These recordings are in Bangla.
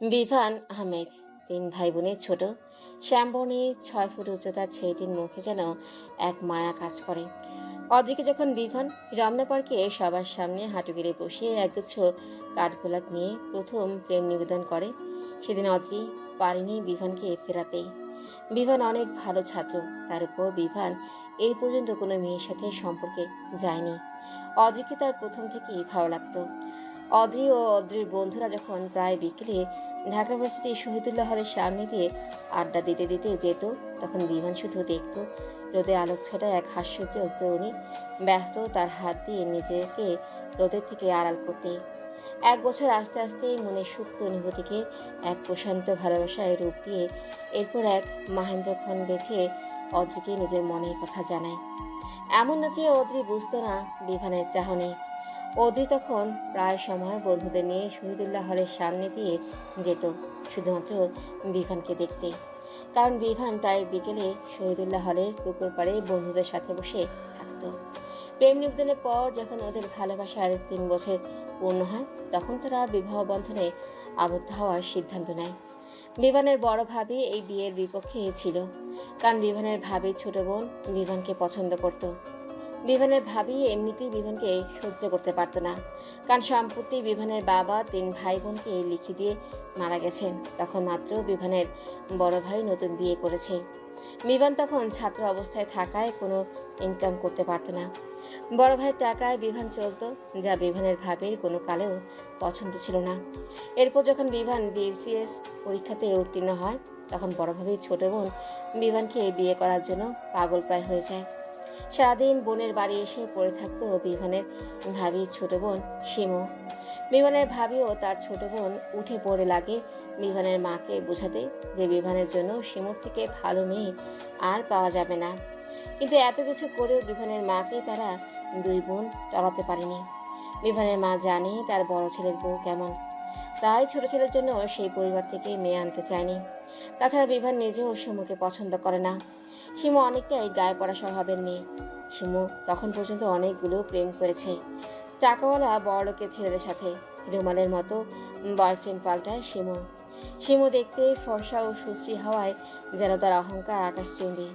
বিভান আহমেদ, 3 ভাই বোনের ছোট। শ্যামবর্ণী 6 ফুট উচ্চতার ছেলেটির মুখে যেন এক মায়া কাজ করে। অদ্রিকে যখন বিভান রমনা পার্কে সবার সামনে হাঁটু গেড়ে বসিয়ে একগুচ্ছ কাঠগোলাপ নিয়ে প্রথম প্রেম নিবেদন করে, সেদিন অদ্রি পারেনি বিভানকে ফেরাতে। বিভান অনেক ভালো ছাত্র, তার উপর বিভান এই পর্যন্ত কোনো মেয়ের সাথে সম্পর্কে যায়নি। অদ্রিকে তার প্রথম থেকেই ভালো লাগতো। অদ্রি ও অদ্রির বন্ধুরা যখন প্রায় বিকেলে ঢাকা ভার্সিটি শহীদুল্লাহ হলের সামনে দিয়ে আড্ডা দিতে দিতে যেত, তখন বিমান শুধু দেখত রোদে আলোক ছটায় এক হাস্যোজ্জ্বল তরুণী ব্যস্ত তার হাত দিয়ে নিজেকে রোদের থেকে আড়াল করতে। 1 বছর আস্তে আস্তে মনের সুপ্ত অনুভূতিকে এক প্রশান্ত ভালোবাসায় রূপ দিয়ে এরপর এক মাহেন্দ্রক্ষণ বেছে অদ্রিকে নিজের মনের কথা জানায়। এমন না যে অদ্রি বুঝতো না বিভানের চাহনি। অদ্রি তখন প্রায় সময় বন্ধুদের নিয়ে শহীদুল্লাহ হলের সামনে দিয়ে যেত শুধুমাত্র বিভানকে দেখতে। কারণ বিভান প্রায় বিকেলে শহীদুল্লাহ হলের পুকুর পাড়ে বন্ধুদের সাথে বসে থাকতো। প্রেম নিবেদনের পর যখন ওদের ভালোবাসার 3 বছর পূর্ণ হয়, তখন তারা বিবাহ বন্ধনে আবদ্ধ হওয়ার সিদ্ধান্ত নেয়। বিভানের বড় ভাবি এই বিয়ের বিপক্ষে ছিল, কারণ বিভানের ভাবির ছোট বোন বিভানকে পছন্দ করত। বিভানের ভাবি এমনিতেই বিভানকে সহ্য করতে পারত না, কারণ সম্প্রতি বিভানের বাবা 3 ভাই বোনকে লিখে দিয়ে মারা গেছেন। তখন মাত্র বিভানের বড় ভাই নতুন বিয়ে করেছে। বিভান তখন ছাত্র অবস্থায় থাকায় কোনো ইনকাম করতে পারত না। বড় ভাইয়ের টাকায় বিভান চলত, যা বিভানের ভাবির কোনো কালেও পছন্দ ছিল না। এরপর যখন বিভান বিসিএস পরীক্ষাতে উত্তীর্ণ হয়, তখন বড় ভাবির ছোট বোন বিভানকে বিয়ে করার জন্য পাগল প্রায় হয়ে যায়। সারাদিন বোনের বাড়ি এসে পড়ে থাকতো বিভানের ভাবির ছোট বোন শিমু। বিভানের ভাবিও তার ছোট বোন উঠে পড়ে লাগে বিভানের মাকে বোঝাতে যে বিভানের জন্য শিমুর থেকে ভালো মেয়ে আর পাওয়া যাবে না। কিন্তু এত কিছু করেও বিভানের মাকে তারা 2 বোন টলাতে পারেনি। বিভানের মা জানে তার বড় ছেলের বউ কেমন, তাই ছোট ছেলের জন্য সেই পরিবার থেকে মেয়ে আনতে চায়নি। তাছাড়া বিভান নিজেও শিমুকে পছন্দ করে না। শিমু অনেকটাই গায়ে পড়া স্বভাবের মেয়ে। শিমু তখন পর্যন্ত অনেকগুলো প্রেম করেছে টাকাওয়ালা বড়লোকের ছেলেদের সাথে। রুমালের মতো বয়ফ্রেন্ড পাল্টায় শিমু। শিমু দেখতে ফর্সা ও সুশ্রী হওয়ায় যেন তার অহংকার আকাশচুম্বী।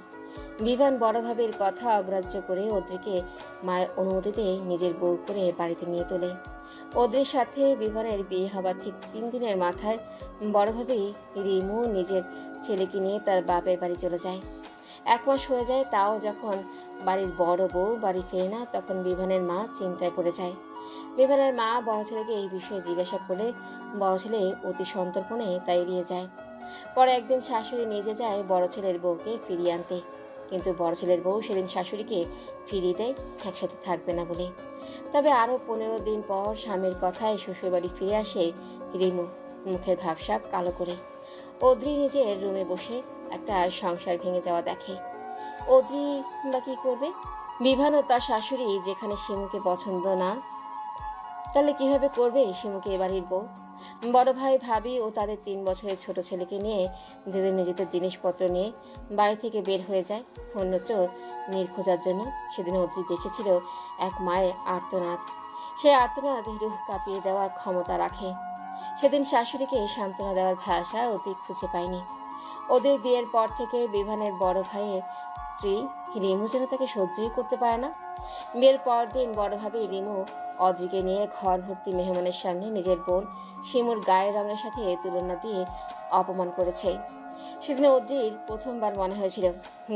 বিভান বড় ভাবির কথা অগ্রাহ্য করে অদ্রিকে মায়ের অনুমতিতে নিজের বউ করে বাড়িতে নিয়ে তোলে। অদ্রির সাথে বিভানের বিয়ে হবার ঠিক 3 দিনের মাথায় বড় ভাবি রিমু নিজের ছেলেকে নিয়ে তার বাপের বাড়ি চলে যায়। 1 মাস হয়ে যায়, তাও যখন বাড়ির বড় বউ বাড়ি ফেরে না, তখন বিভানের মা চিন্তায় পড়ে যায়। বিভানের মা বড় ছেলেকে এই বিষয়ে জিজ্ঞাসা করলে বড় ছেলে অতি সন্তর্পণে তা এড়িয়ে যায়। পরে একদিন শাশুড়ি নিজে যায় বড় ছেলের বউকে ফিরিয়ে আনতে, কিন্তু বড় ছেলের বউ সেদিন শাশুড়িকে ফিরিয়ে দেয় একসাথে থাকবে না বলে। তবে আরও 15 দিন পর স্বামীর কথায় শ্বশুরবাড়ি ফিরে আসে রিমু, মুখের ভাবসাব কালো করে। অদ্রি নিজের রুমে বসে একটা সংসার ভেঙে যাওয়া দেখে। অদ্রি বা কি করবে? বিভান ও তার শাশুড়ি যেখানে শিমুকে পছন্দ না, তাহলে কিভাবে করবে শিমুকে এ বাড়ির বউ? বড় ভাই ভাবি ও তাদের 3 বছরের ছোট ছেলেকে নিয়ে যেদিন নিজেদের জিনিসপত্র নিয়ে বাড়ি থেকে বের হয়ে যায় অন্যত্র নীর খোঁজার জন্য, সেদিন অদ্রি দেখেছিল এক মায়ের আর্তনাদ। সে আর্তনাদ রুহ কাঁপিয়ে দেওয়ার ক্ষমতা রাখে। সেদিন শাশুড়িকে সান্ত্বনা দেওয়ার ভাষা অতি খুঁজে পায়নি। ওদের বিয়ের পর থেকে বিভানের বড় ভাইয়ের স্ত্রী রিমু যেন তাকে সহ্যই করতে পারে না। বিয়ের পর দিন বড় ভাবি রিমু অদ্রিকে নিয়ে ঘর ভর্তি মেহমানের সামনে নিজের বোন শিমুর গায়ের রঙের সাথে তুলনা দিয়ে অপমান করেছে। সেদিন অদ্রির প্রথমবার মনে হয়েছিল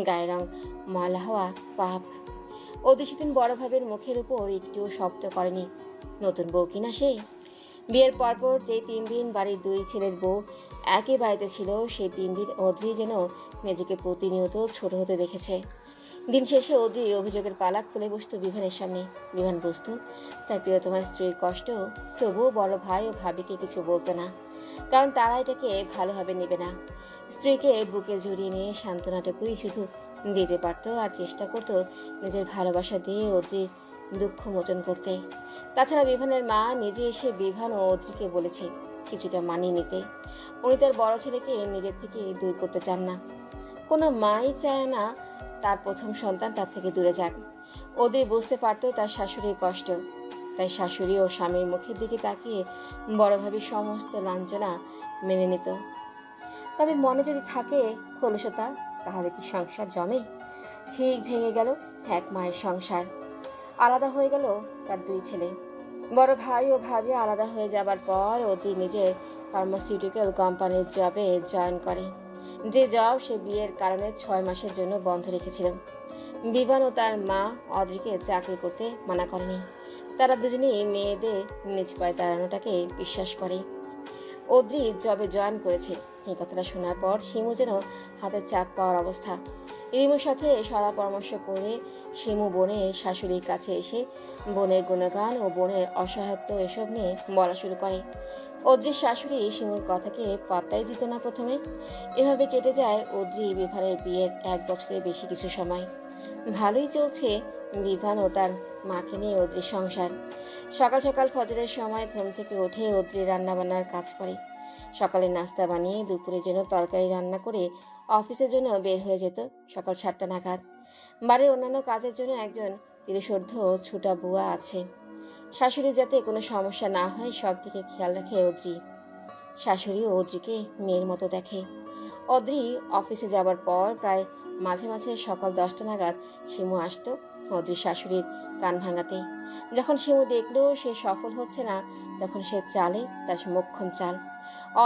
গায়ের রং ময়লা হওয়া পাপ। অদ্রি সেদিন বড় ভাবের মুখের উপর একটুও শব্দ করেনি। নতুন বউ কিনা সে। বিয়ের পরপর যে 3 দিন বাড়ির 2 ছেলের বউ একই বাড়িতে ছিল, সেই 3 দিন অদ্রি যেন নিজেকে প্রতিনিয়ত ছোট হতে দেখেছে। দিন শেষে অদ্রির অভিযোগের পালা খুলে বসতো বিভানের সামনে। বিভান বুঝতো তার প্রিয়তমার স্ত্রীর কষ্ট, তবুও বড় ভাই ও ভাবিকে কিছু বলতো না, কারণ তারা এটাকে ভালোভাবে নেবে না। স্ত্রীকে বুকে জড়িয়ে নিয়ে সান্ত্বনাটুকুই শুধু দিতে পারত, আর চেষ্টা করতো নিজের ভালোবাসা দিয়ে অদ্রির দুঃখ মোচন করতে। তাছাড়া বিভানের মা নিজে এসে বিভান ও অদ্রিকে বলেছে কিছুটা মানিয়ে নিতে। উনি তার বড় ছেলেকে নিজের থেকে দূর করতে চান না। কোনো মাই চায় না তার প্রথম সন্তান তার থেকে দূরে যাক। অদ্রি বুঝতে পারত তার শাশুড়ির কষ্ট, তাই শাশুড়ি ও স্বামীর মুখের দিকে তাকিয়ে বড়ভাবে সমস্ত লাঞ্ছনা মেনে নিত। তবে মনে যদি থাকে খোলসতা, তাহলে কি সংসার জমে? ঠিক ভেঙে গেল এক মায়ের সংসার। আলাদা হয়ে গেল তার দুই ছেলে। বড় ভাই ও ভাবি আলাদা হয়ে যাবার পর অতি নিজের ফার্মাসিউটিক্যাল কোম্পানির জবে জয়েন করে, যে জব সে বিয়ের কারণে 6 মাসের জন্য বন্ধ রেখেছিল। বিভান ও তার মা অদ্রিকে চাকরি করতে মানা করেনি। তারা দুজনেই মেয়েদের নিজ পায়ে দাঁড়ানোটাকে বিশ্বাস করে। অদ্রি জবে জয়েন করেছে এই কথাটা শোনার পর শিমু যেন হাতে চাপ পাওয়ার অবস্থা। রিমুর সাথে সদা পরামর্শ করে শিমু বোনের শাশুড়ির কাছে এসে বোনের গুণগান ও বোনের অসহায়ত্ব এসব নিয়ে বলা শুরু করে। অদ্রির শাশুড়ি শিমুর কথাকে পাত্তাই দিত না প্রথমে। এভাবে কেটে যায় অদ্রি বিভানের বিয়ের 1 বছরের বেশি কিছু সময়। ভালোই চলছে বিভান ও তার মাকে নিয়ে অদ্রির সংসার। সকাল সকাল ফজরের সময় ঘুম থেকে উঠে অদ্রি রান্নাবান্নার কাজ করে। সকালে নাস্তা বানিয়ে দুপুরের জন্য তরকারি রান্না করে অফিসের জন্য বের হয়ে যেত সকাল 7টা নাগাদ। বাড়ির অন্যান্য কাজের জন্য একজন তিরুষর্ধ ছুটা বুয়া আছে। শাশুড়ির যাতে কোনো সমস্যা না হয় সব দিকে খেয়াল রাখে অদ্রি। শাশুড়ি অদ্রিকে মেয়ের মতো দেখে। অদ্রি অফিসে যাবার পর প্রায় মাঝে মাঝে সকাল 10টা নাগাদ শিমু আসতো অদ্রির শাশুড়ির কান ভাঙাতে। যখন শিমু দেখলো সে সফল হচ্ছে না, তখন সে চালে তার মোক্ষম চাল।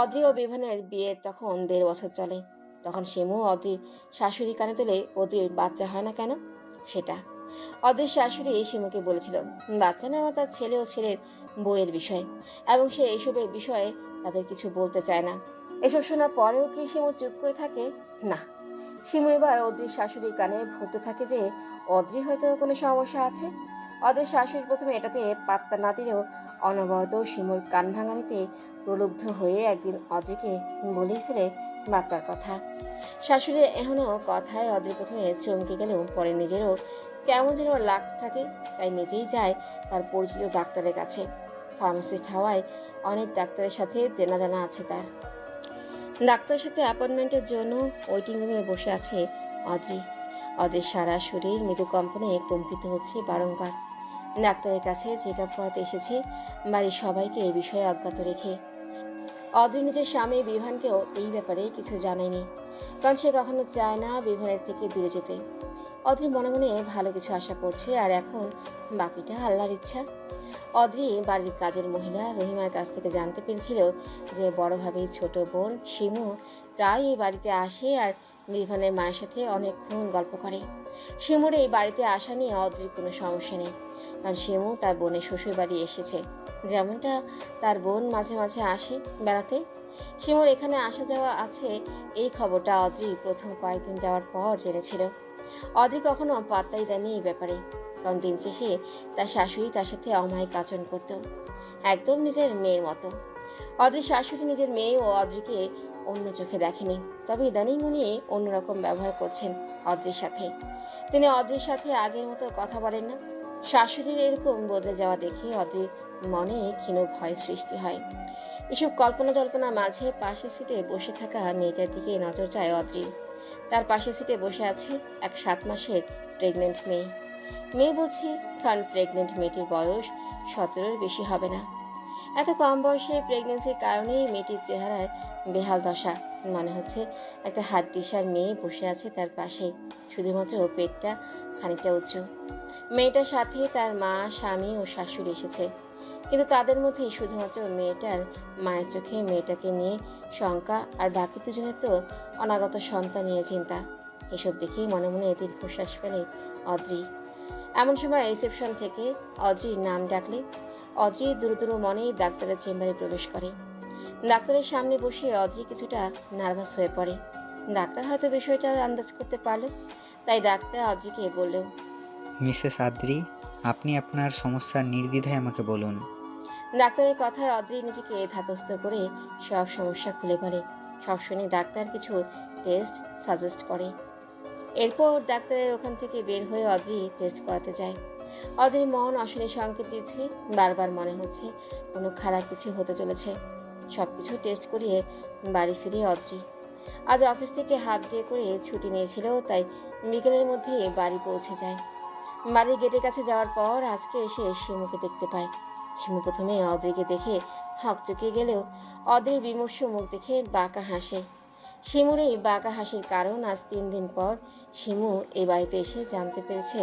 অদ্রি ও বিভানের বিয়ের তখন 1.5 বছর চলে। তখন শিমু অদ্রির শাশুড়ি কানে তোলে অদ্রির বাচ্চা হয় না কেন সেটা। অদ্রির শাশুড়ি শিমুকে বলেছিল বাচ্চা নেওয়া তার ছেলে ও ছেলের বউয়ের বিষয়, এবং সে এইসবের বিষয়ে তাদের কিছু বলতে চায় না। এসব শোনার পরেও কি শিমু চুপ করে থাকে? না, শিমু এবার অদ্রির শাশুড়ির কানে ভরতে থাকে যে অদ্রি হয়তো কোনো সমস্যা আছে। অদ্রির শাশুড়ি প্রথমে এটাতে পাত্তা না দিলেও অনবরত শিমুর কান ভাঙানিতে প্রলুব্ধ হয়ে একদিন অদ্রিকে বলেই ফেলে বাচ্চার কথা। শাশুড়ির এখনো কথায় অদ্রি প্রথমে চমকে গেলেও পরে নিজেরও কেমন যেন লাগতে থাকে। তাই নিজেই যায় তার পরিচিত ডাক্তারের কাছে। ফার্মাসিস্ট হওয়ায় অনেক ডাক্তারের সাথে চেনা জানা আছে তার। ডাক্তারের সাথে অ্যাপয়েন্টমেন্টের জন্য ওয়েটিং রুমে বসে আছে অদ্রি। অদ্রির সারা শরীর মৃদু কম্পনে কম্পিত হচ্ছে বারংবার। ডাক্তারের কাছে চেক আপ করাতে এসেছে বাড়ির সবাইকে এই বিষয়ে অজ্ঞাত রেখে। অদ্রি নিজের স্বামী বিভানকেও এই ব্যাপারে কিছু জানায়নি, কারণ সে কখনো চায় না বিভানের থেকে দূরে যেতে। অদ্রি মনে মনে ভালো কিছু আশা করছে, আর এখন বাকিটা আল্লাহর ইচ্ছা। অদ্রি বাড়ির কাজের মহিলা রহিমার কাছ থেকে জানতে পেরেছিল যে বড় ভাবির ছোট বোন শিমু প্রায় এই বাড়িতে আসে আর বিভানের মায়ের সাথে অনেকক্ষণ গল্প করে। শিমুর এই বাড়িতে আসা নিয়ে অদ্রির কোনো সমস্যা নেই, কারণ শিমু তার বোনের শ্বশুর বাড়ি এসেছে, যেমনটা তার বোন মাঝে মাঝে আসে বেড়াতে। শিমুর এখানে আসা যাওয়া আছে এই খবরটা অদ্রি প্রথম কয়েকদিন যাওয়ার পর জেনেছিল। অদ্রি কখনো পাত্তাই দেয়নি এই ব্যাপারে, কারণ দিন শেষে তার শাশুড়ি তার সাথে অমায়িক আচরণ করত, একদম নিজের মেয়ের মতো। অদ্রির শাশুড়ি নিজের মেয়ে ও অদ্রিকে অন্য চোখে দেখেনি, তবে ইদানিং উনি অন্যরকম ব্যবহার করছেন অদ্রির সাথে। তিনি অদ্রির সাথে আগের মতো কথা বলেন না। শাশুড়ির এরকম বদলে যাওয়া দেখে অদ্রির মনে ক্ষীণ ভয় সৃষ্টি হয়। এসব কল্পনা জল্পনার মাঝে পাশের সিটে বসে থাকা মেয়েটার দিকে নজর যায় অদ্রির। তার পাশের সিটে বসে আছে এক 7 মাসের প্রেগনেন্ট মেয়ে। মেয়ে বলছি কারণ প্রেগনেন্ট মেয়েটির বয়স 17-এর বেশি হবে না। এত কম বয়সে প্রেগনেন্সির কারণেই মেয়েটির চেহারায় বেহাল দশা। মনে হচ্ছে একটা হাড্ডিসার মেয়ে বসে আছে তার পাশে, শুধুমাত্র পেটটা খানিকটা উঁচু। মেয়েটার সাথে তার মা, স্বামী ও শাশুড়ি এসেছে, কিন্তু তাদের মধ্যে শুধুমাত্র মেয়েটার মায়ের চোখে মেয়েটাকে নিয়ে শঙ্কা, আর বাকি দুজনের তো অনাগত সন্তান নিয়ে চিন্তা। এসব দেখেই মনে মনে দীর্ঘশ্বাস ফেলে অদ্রি। এমন সময় রিসেপশন থেকে অদ্রির নাম ডাকলে অদ্রি দ্রুত মনেই ডাক্তারের চেম্বারে প্রবেশ করে। ডাক্তারের সামনে বসে অদ্রি কিছুটা নার্ভাস হয়ে পড়ে। ডাক্তার হয়তো বিষয়টা আন্দাজ করতে পারল, তাই ডাক্তার অদ্রিকে বলল, মিসেস আদ্রি, আপনি আপনার সমস্যা নির্দ্বিধায় আমাকে বলুন। ডাক্তারের কথায় অদ্রি নিজেকে ধাতস্থ করে সব সমস্যা খুলে বলে। সব শুনে ডাক্তার কিছু টেস্ট সাজেস্ট করে। এরপর ডাক্তারের ওখান থেকে বের হয়ে অদ্রি টেস্ট করাতে যায়। অদ্রির মন অশনি সংকেত দিচ্ছে, বারবার মনে হচ্ছে কোনো খারাপ কিছু হতে চলেছে। সবকিছু টেস্ট করিয়ে বাড়ি ফিরে অদ্রি আজ অফিস থেকে হাফ ডে করে ছুটি নিয়েছিল, তাই বিকেলের মধ্যে বাড়ি পৌঁছে যায়। বাড়ির গেটের কাছে যাওয়ার পর আজকে এসে শিমুকে দেখতে পায়। শিমু প্রথমে অদ্রিকে দেখে হকচকিয়ে গেলেও অদ্রির বিমর্ষ মুখ দেখে বাঁকা হাসে। শিমুর এই বাঁকা হাসির কারণ আজ 3 দিন পর শিমু এই বাড়িতে এসে জানতে পেরেছে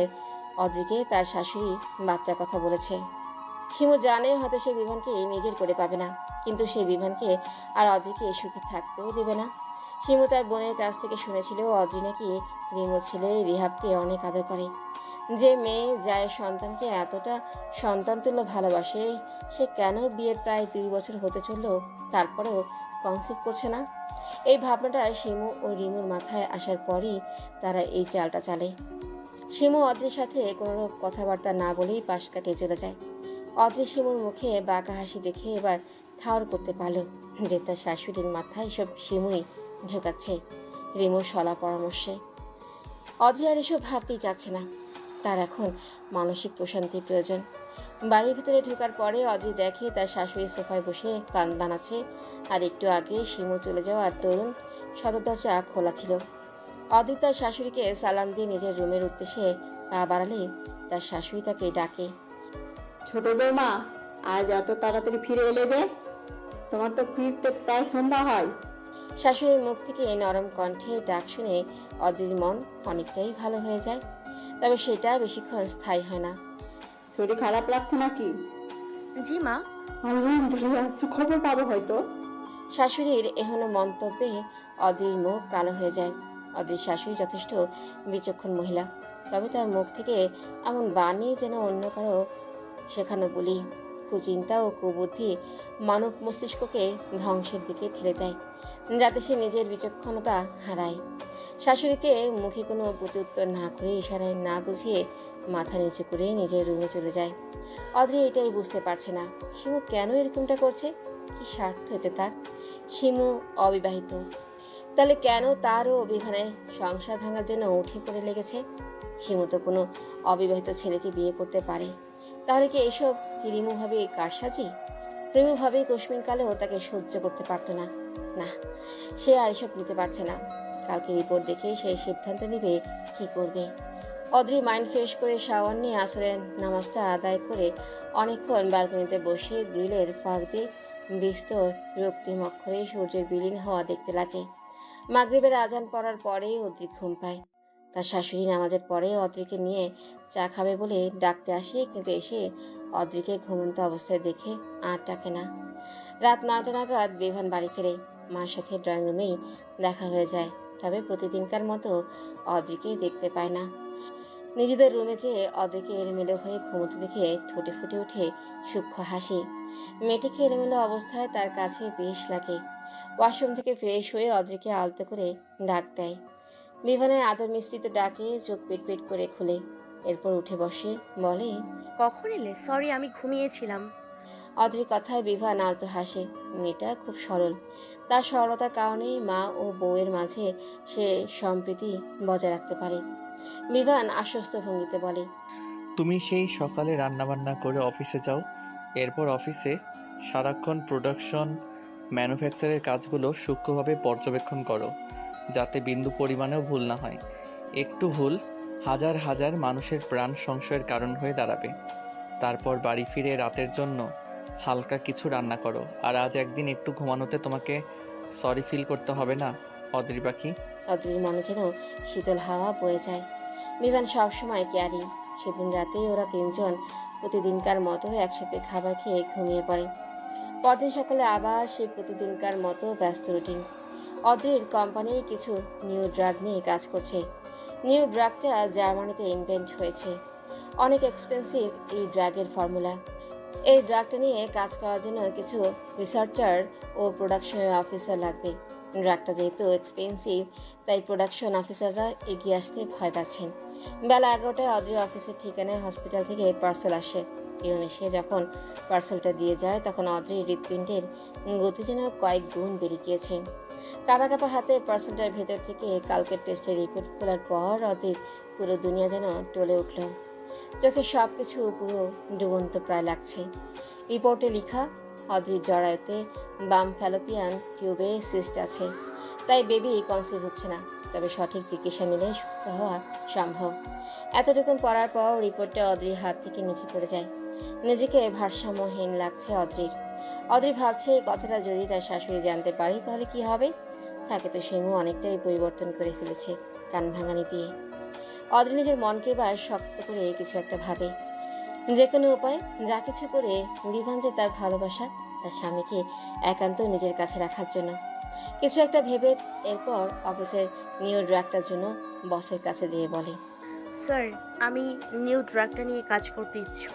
অদ্রিকে তার শাশুড়ি বাচ্চার কথা বলেছে। শিমু জানে হয়তো সে বিভানকে নিজের করে পাবে না, কিন্তু সেই বিভানকে আর অদ্রিকে সুখে থাকতেও দেবে না। শিমু তার বোনের কাছ থেকে শুনেছিল অদ্রি নাকি রিমোর ছেলে রিহাবকে অনেক আদর করে। যে মেয়ে যায় সন্তানকে এতটা সন্তানতুল্য ভালোবাসে, সে কেন বিয়ের প্রায় 2 বছর হতে চললো তারপরেও কনসিভ করছে না? এই ভাবনাটা শিমু ও রিমুর মাথায় আসার পরই তারা এই চালটা চালে। শিমু অদ্রির সাথে কোনো কথাবার্তা না বলেই পাশ কাটিয়ে চলে যায়। অদ্রি শিমুর মুখে বাঁকা হাসি দেখে এবার ঠাওর করতে পারল যে তার শাশুড়ির মাথায় সব শিমুই ঢোকাচ্ছে রিমুর সলা পরামর্শে। অদ্রি আর এসব ভাবতেই চাচ্ছে না, তার এখন মানসিক প্রশান্তির প্রয়োজন। বাড়ির ভিতরে ঢোকার পরে অদ্রি দেখে তার শাশুড়ি সোফায় বসে পান বানাচ্ছে, আর একটু আগে শিমু চলে যাওয়ার তরুণ সদর দরজা খোলা ছিল। অদ্রি তার শাশুড়িকে সালাম দিয়ে নিজের রুমের উদ্দেশ্যে পা বাড়ালে তার শাশুড়ি তাকে ডাকে। ছোট বৌমা, আজ এত তাড়াতাড়ি ফিরে এলে যে? তোমার তো ফিরতে প্রায় সন্ধ্যা হয়। শাশুড়ির মুখ থেকে নরম কণ্ঠে ডাক শুনে অদ্রির মন অনেকটাই ভালো হয়ে যায়, তবে সেটা বেশিক্ষণ স্থায়ী হয় না। শরীর খারাপ লাগছে নাকি? জি মা। আলহামদুলিল্লাহ, সুখবর পাবো হয়তো। শাশুড়ির এহেন মন্তব্যে অদ্রির মুখ কালো হয়ে যায়। অদ্রির শাশুড়ি যথেষ্ট বিচক্ষণ মহিলা, তবে তার মুখ থেকে এমন বাণী যেন অন্য কারো শেখানো বলি। কুচিন্তা ও কুবুদ্ধি মানব মস্তিষ্ককে ধ্বংসের দিকে ঠেলে দেয়, যাতে সে নিজের বিচক্ষণতা হারায়। শাশুড়িকে মুখে কোনো প্রত্যুত্তর না করে ইশারায় না বুঝিয়ে মাথা নিচু করে নিজের রুমে চলে যায়। অদ্রি এটাই বুঝতে পারছে না শিমু কেন এরকমটা করছে, কি স্বার্থ এতে তার। শিমু অবিবাহিত, তাহলে কেন তারও বিভানে সংসার ভাঙার জন্য উঠে পড়ে লেগেছে? শিমু তো কোনো অবিবাহিত ছেলেকে বিয়ে করতে পারে, তাহলে কি এইসব রিমু ভাবে কারসাজি? রিমু ভাবে কশ্মিন কালেও তাকে সহ্য করতে পারতো না। না, সে আর এসব নিতে পারছে না। কালকে রিপোর্ট দেখে সে সিদ্ধান্ত নেবে কি করবে। অদ্রি মাইন্ড ফ্রেশ করে শাওয়ার নিয়ে আসরের নামাজটা আদায় করে অনেকক্ষণ ব্যালকনিতে বসে গ্রিলের ফাঁক দিয়ে বিস্তর রক্তিম অক্ষরে সূর্যের বিলীন হওয়া দেখতে লাগে। মাগরিবের আজান পড়ার পরেই অদ্রি ঘুম পায়। তার শাশুড়ি নামাজের পরে অদ্রিকে নিয়ে চা খাবে বলে ডাকতে আসে, কিন্তু এসে অদ্রিকে ঘুমন্ত অবস্থায় দেখে আর ডাকে না। রাত 9টা নাগাদ বিভান বাড়ি ফেরে। মার সাথে ড্রয়িং রুমেই দেখা হয়ে যায়, তবে প্রতিদিনকার মতো অদ্রিকে দেখতে পায় না। নিজেদের রুমে যেয়ে অদ্রিকে এলোমেলো হয়ে ঘুমোতে দেখে ঠোঁটে ফুটে ওঠে সূক্ষ্ম হাসি। মেয়েটিকে এলোমেলো অবস্থায় তার কাছে বেশ লাগে। ওয়াশরুম থেকে ফ্রেশ হয়ে অদ্রিকে আলতো করে ডাক দেয়। বিভানের আদর মিশ্রিত ডাকে চোখ পিটপিট করে খুলে, এরপর উঠে বসে বলে, কখন এলে? সরি, আমি ঘুমিয়েছিলাম। অদ্রির কথায় বিভান আলতো হাসে। মেয়েটা খুব সরল, তার সরলতার কারণেই মা ও বউয়ের মাঝে সে সম্প্রীতি বজায় রাখতে পারে। বিভান আশ্বস্ত ভঙ্গিতে বলে, তুমি সেই সকালে রান্নাবান্না করে অফিসে যাও, এরপর অফিসে সারাক্ষণ প্রোডাকশন ম্যানুফ্যাকচারের কাজগুলো সূক্ষ্মভাবে পর্যবেক্ষণ করো, যাতে বিন্দু পরিমাণেও ভুল না হয়। একটু ভুল হাজার হাজার মানুষের প্রাণ সংশয়ের কারণ হয়ে দাঁড়াবে। তারপর বাড়ি ফিরে রাতের জন্য হালকা কিছু রান্না করো। আর আজ একদিন একটু ঘুমানোতে তোমাকে সরি ফিল করতে হবে না, অদ্রি পাখি। অদ্রির মনে যেন শীতল হাওয়া বয়ে যায়। বিভান সবসময় কেয়ারিং। সেদিন রাতেই ওরা 3 জন প্রতিদিনকার মতো একসাথে খাবার খেয়ে ঘুমিয়ে পড়ে। পরদিন সকালে আবার সেই প্রতিদিনকার মতো ব্যস্ত রুটিন। অদ্রির কোম্পানি কিছু নিউ ড্রাগ নিয়ে কাজ করছে। নিউ ড্রাগটা জার্মানিতে ইনভেন্ট হয়েছে। অনেক এক্সপেন্সিভ এই ড্রাগের ফর্মুলা। এই ড্রাগটা নিয়ে কাজ করার জন্য কিছু রিসার্চার ও প্রোডাকশনের অফিসার লাগবে। ড্রাগটা যেহেতু এক্সপেন্সিভ, তাই প্রোডাকশন অফিসাররা এগিয়ে আসতে ভয় পাচ্ছেন। বেলা 11টায় অদ্রির অফিসের ঠিকানায় হসপিটাল থেকে পার্সেল আসে। পিয়ন এসে যখন পার্সেলটা দিয়ে যায়, তখন অদ্রির হৃৎপিণ্ডের গতি যেন কয়েক গুণ বেড়ে গিয়েছে। কাঁপা কাঁপা হাতে পার্সেলটার ভেতর থেকে কালকের টেস্টের রিপোর্ট খোলার পর অদ্রির পুরো দুনিয়া যেন টলে উঠল। চোখে সব কিছু পুরো ডুবন্ত প্রায় লাগছে। রিপোর্টে লেখা, অদ্রির জরায়ুতে বাম ফ্যালোপিয়ান টিউবে সিস্ট আছে, তাই বেবি কনসিভ হচ্ছে না। তবে সঠিক চিকিৎসা নিলে সুস্থ হওয়া সম্ভব। এতটুকুন পড়ার পর রিপোর্টটা অদ্রির হাত থেকে নিচে পড়ে যায়। নিজেকে ভারসাম্যহীন লাগছে অদ্রির। অদ্রি ভাবছে এই কথাটা যদি তার শাশুড়ি জানতে পারে তাহলে কি হবে। তাকে তো শিমু অনেকটাই পরিবর্তন করে ফেলেছে কান ভাঙানি দিয়ে। অদ্রি নিজের মনকে এবার শক্ত করে কিছু একটা ভাবে, যে কোনো উপায় যা কিছু করে বিভান যে তার ভালোবাসা, তার স্বামীকে একান্ত নিজের কাছে রাখার জন্য কিছু একটা ভেবে এরপর অফিসের নিউ ড্রাগটার জন্য বসের কাছে যেয়ে বলে, স্যার আমি নিউ ড্রাগটা নিয়ে কাজ করতে ইচ্ছুক।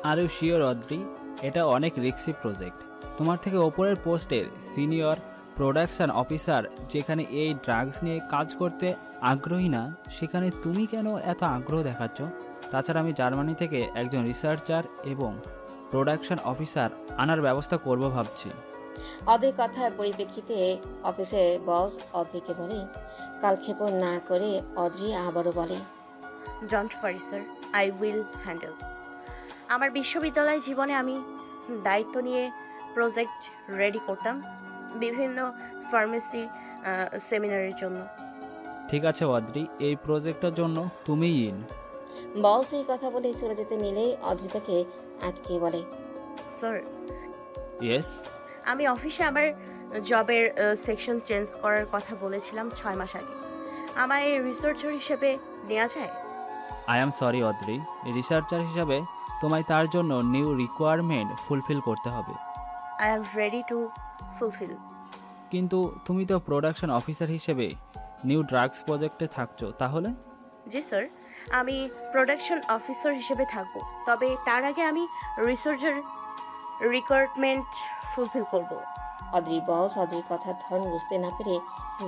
Are you sure Adri? এটা অনেক রিস্কি প্রজেক্ট। তোমার থেকে ওপরের পোস্টের সিনিয়র প্রোডাকশন অফিসার যেখানে এই ড্রাগস নিয়ে কাজ করতে আগ্রহী না, সেখানে তুমি কেন এত আগ্রহ দেখাচ্ছ? তাছাড়া আমি জার্মানি থেকে একজন রিসার্চার এবং প্রোডাকশন অফিসার আনার ব্যবস্থা করব ভাবছি। অদ্রির কথার পরিপ্রেক্ষিতে অফিসের বস অদ্রিকে বলে, কালক্ষেপণ না করে অদ্রি আবারও বলে, don't worry sir, I will handle. আমার বিশ্ববিদ্যালয় জীবনে আমি দায়িত্ব নিয়ে প্রজেক্ট রেডি করতাম বিভিন্ন ফার্মেসি সেমিনারের জন্য। ঠিক আছে অদ্রি, এই প্রজেক্টটার জন্য তুমিই ইন। বস এই কথা বলে চলে যেতে নিলেই অদ্রি তাকে আটকে বলে, স্যার ইয়েস। আমি অফিসে আমার জবের সেকশন চেঞ্জ করার কথা বলেছিলাম 6 মাস আগে। আমায় রিসার্চার হিসেবে নেওয়া যায়? I am sorry Adri, researcher হিসাবে তোমায় তার জন্য নিউ রিকোয়ারমেন্ট ফুলফিল করতে হবে। I am ready to fulfil. কিন্তু তুমি তো প্রোডাকশন অফিসার হিসেবে নিউ ড্রাগস প্রজেক্টে থাকছো, তাহলে? জি স্যার, আমি প্রোডাকশন অফিসার হিসেবে থাকব, তবে তার আগে আমি রিসার্চার রিকোয়ারমেন্ট ফুলফিল করব। অদ্রির বস অদ্রির কথার ধরন বুঝতে না পেরে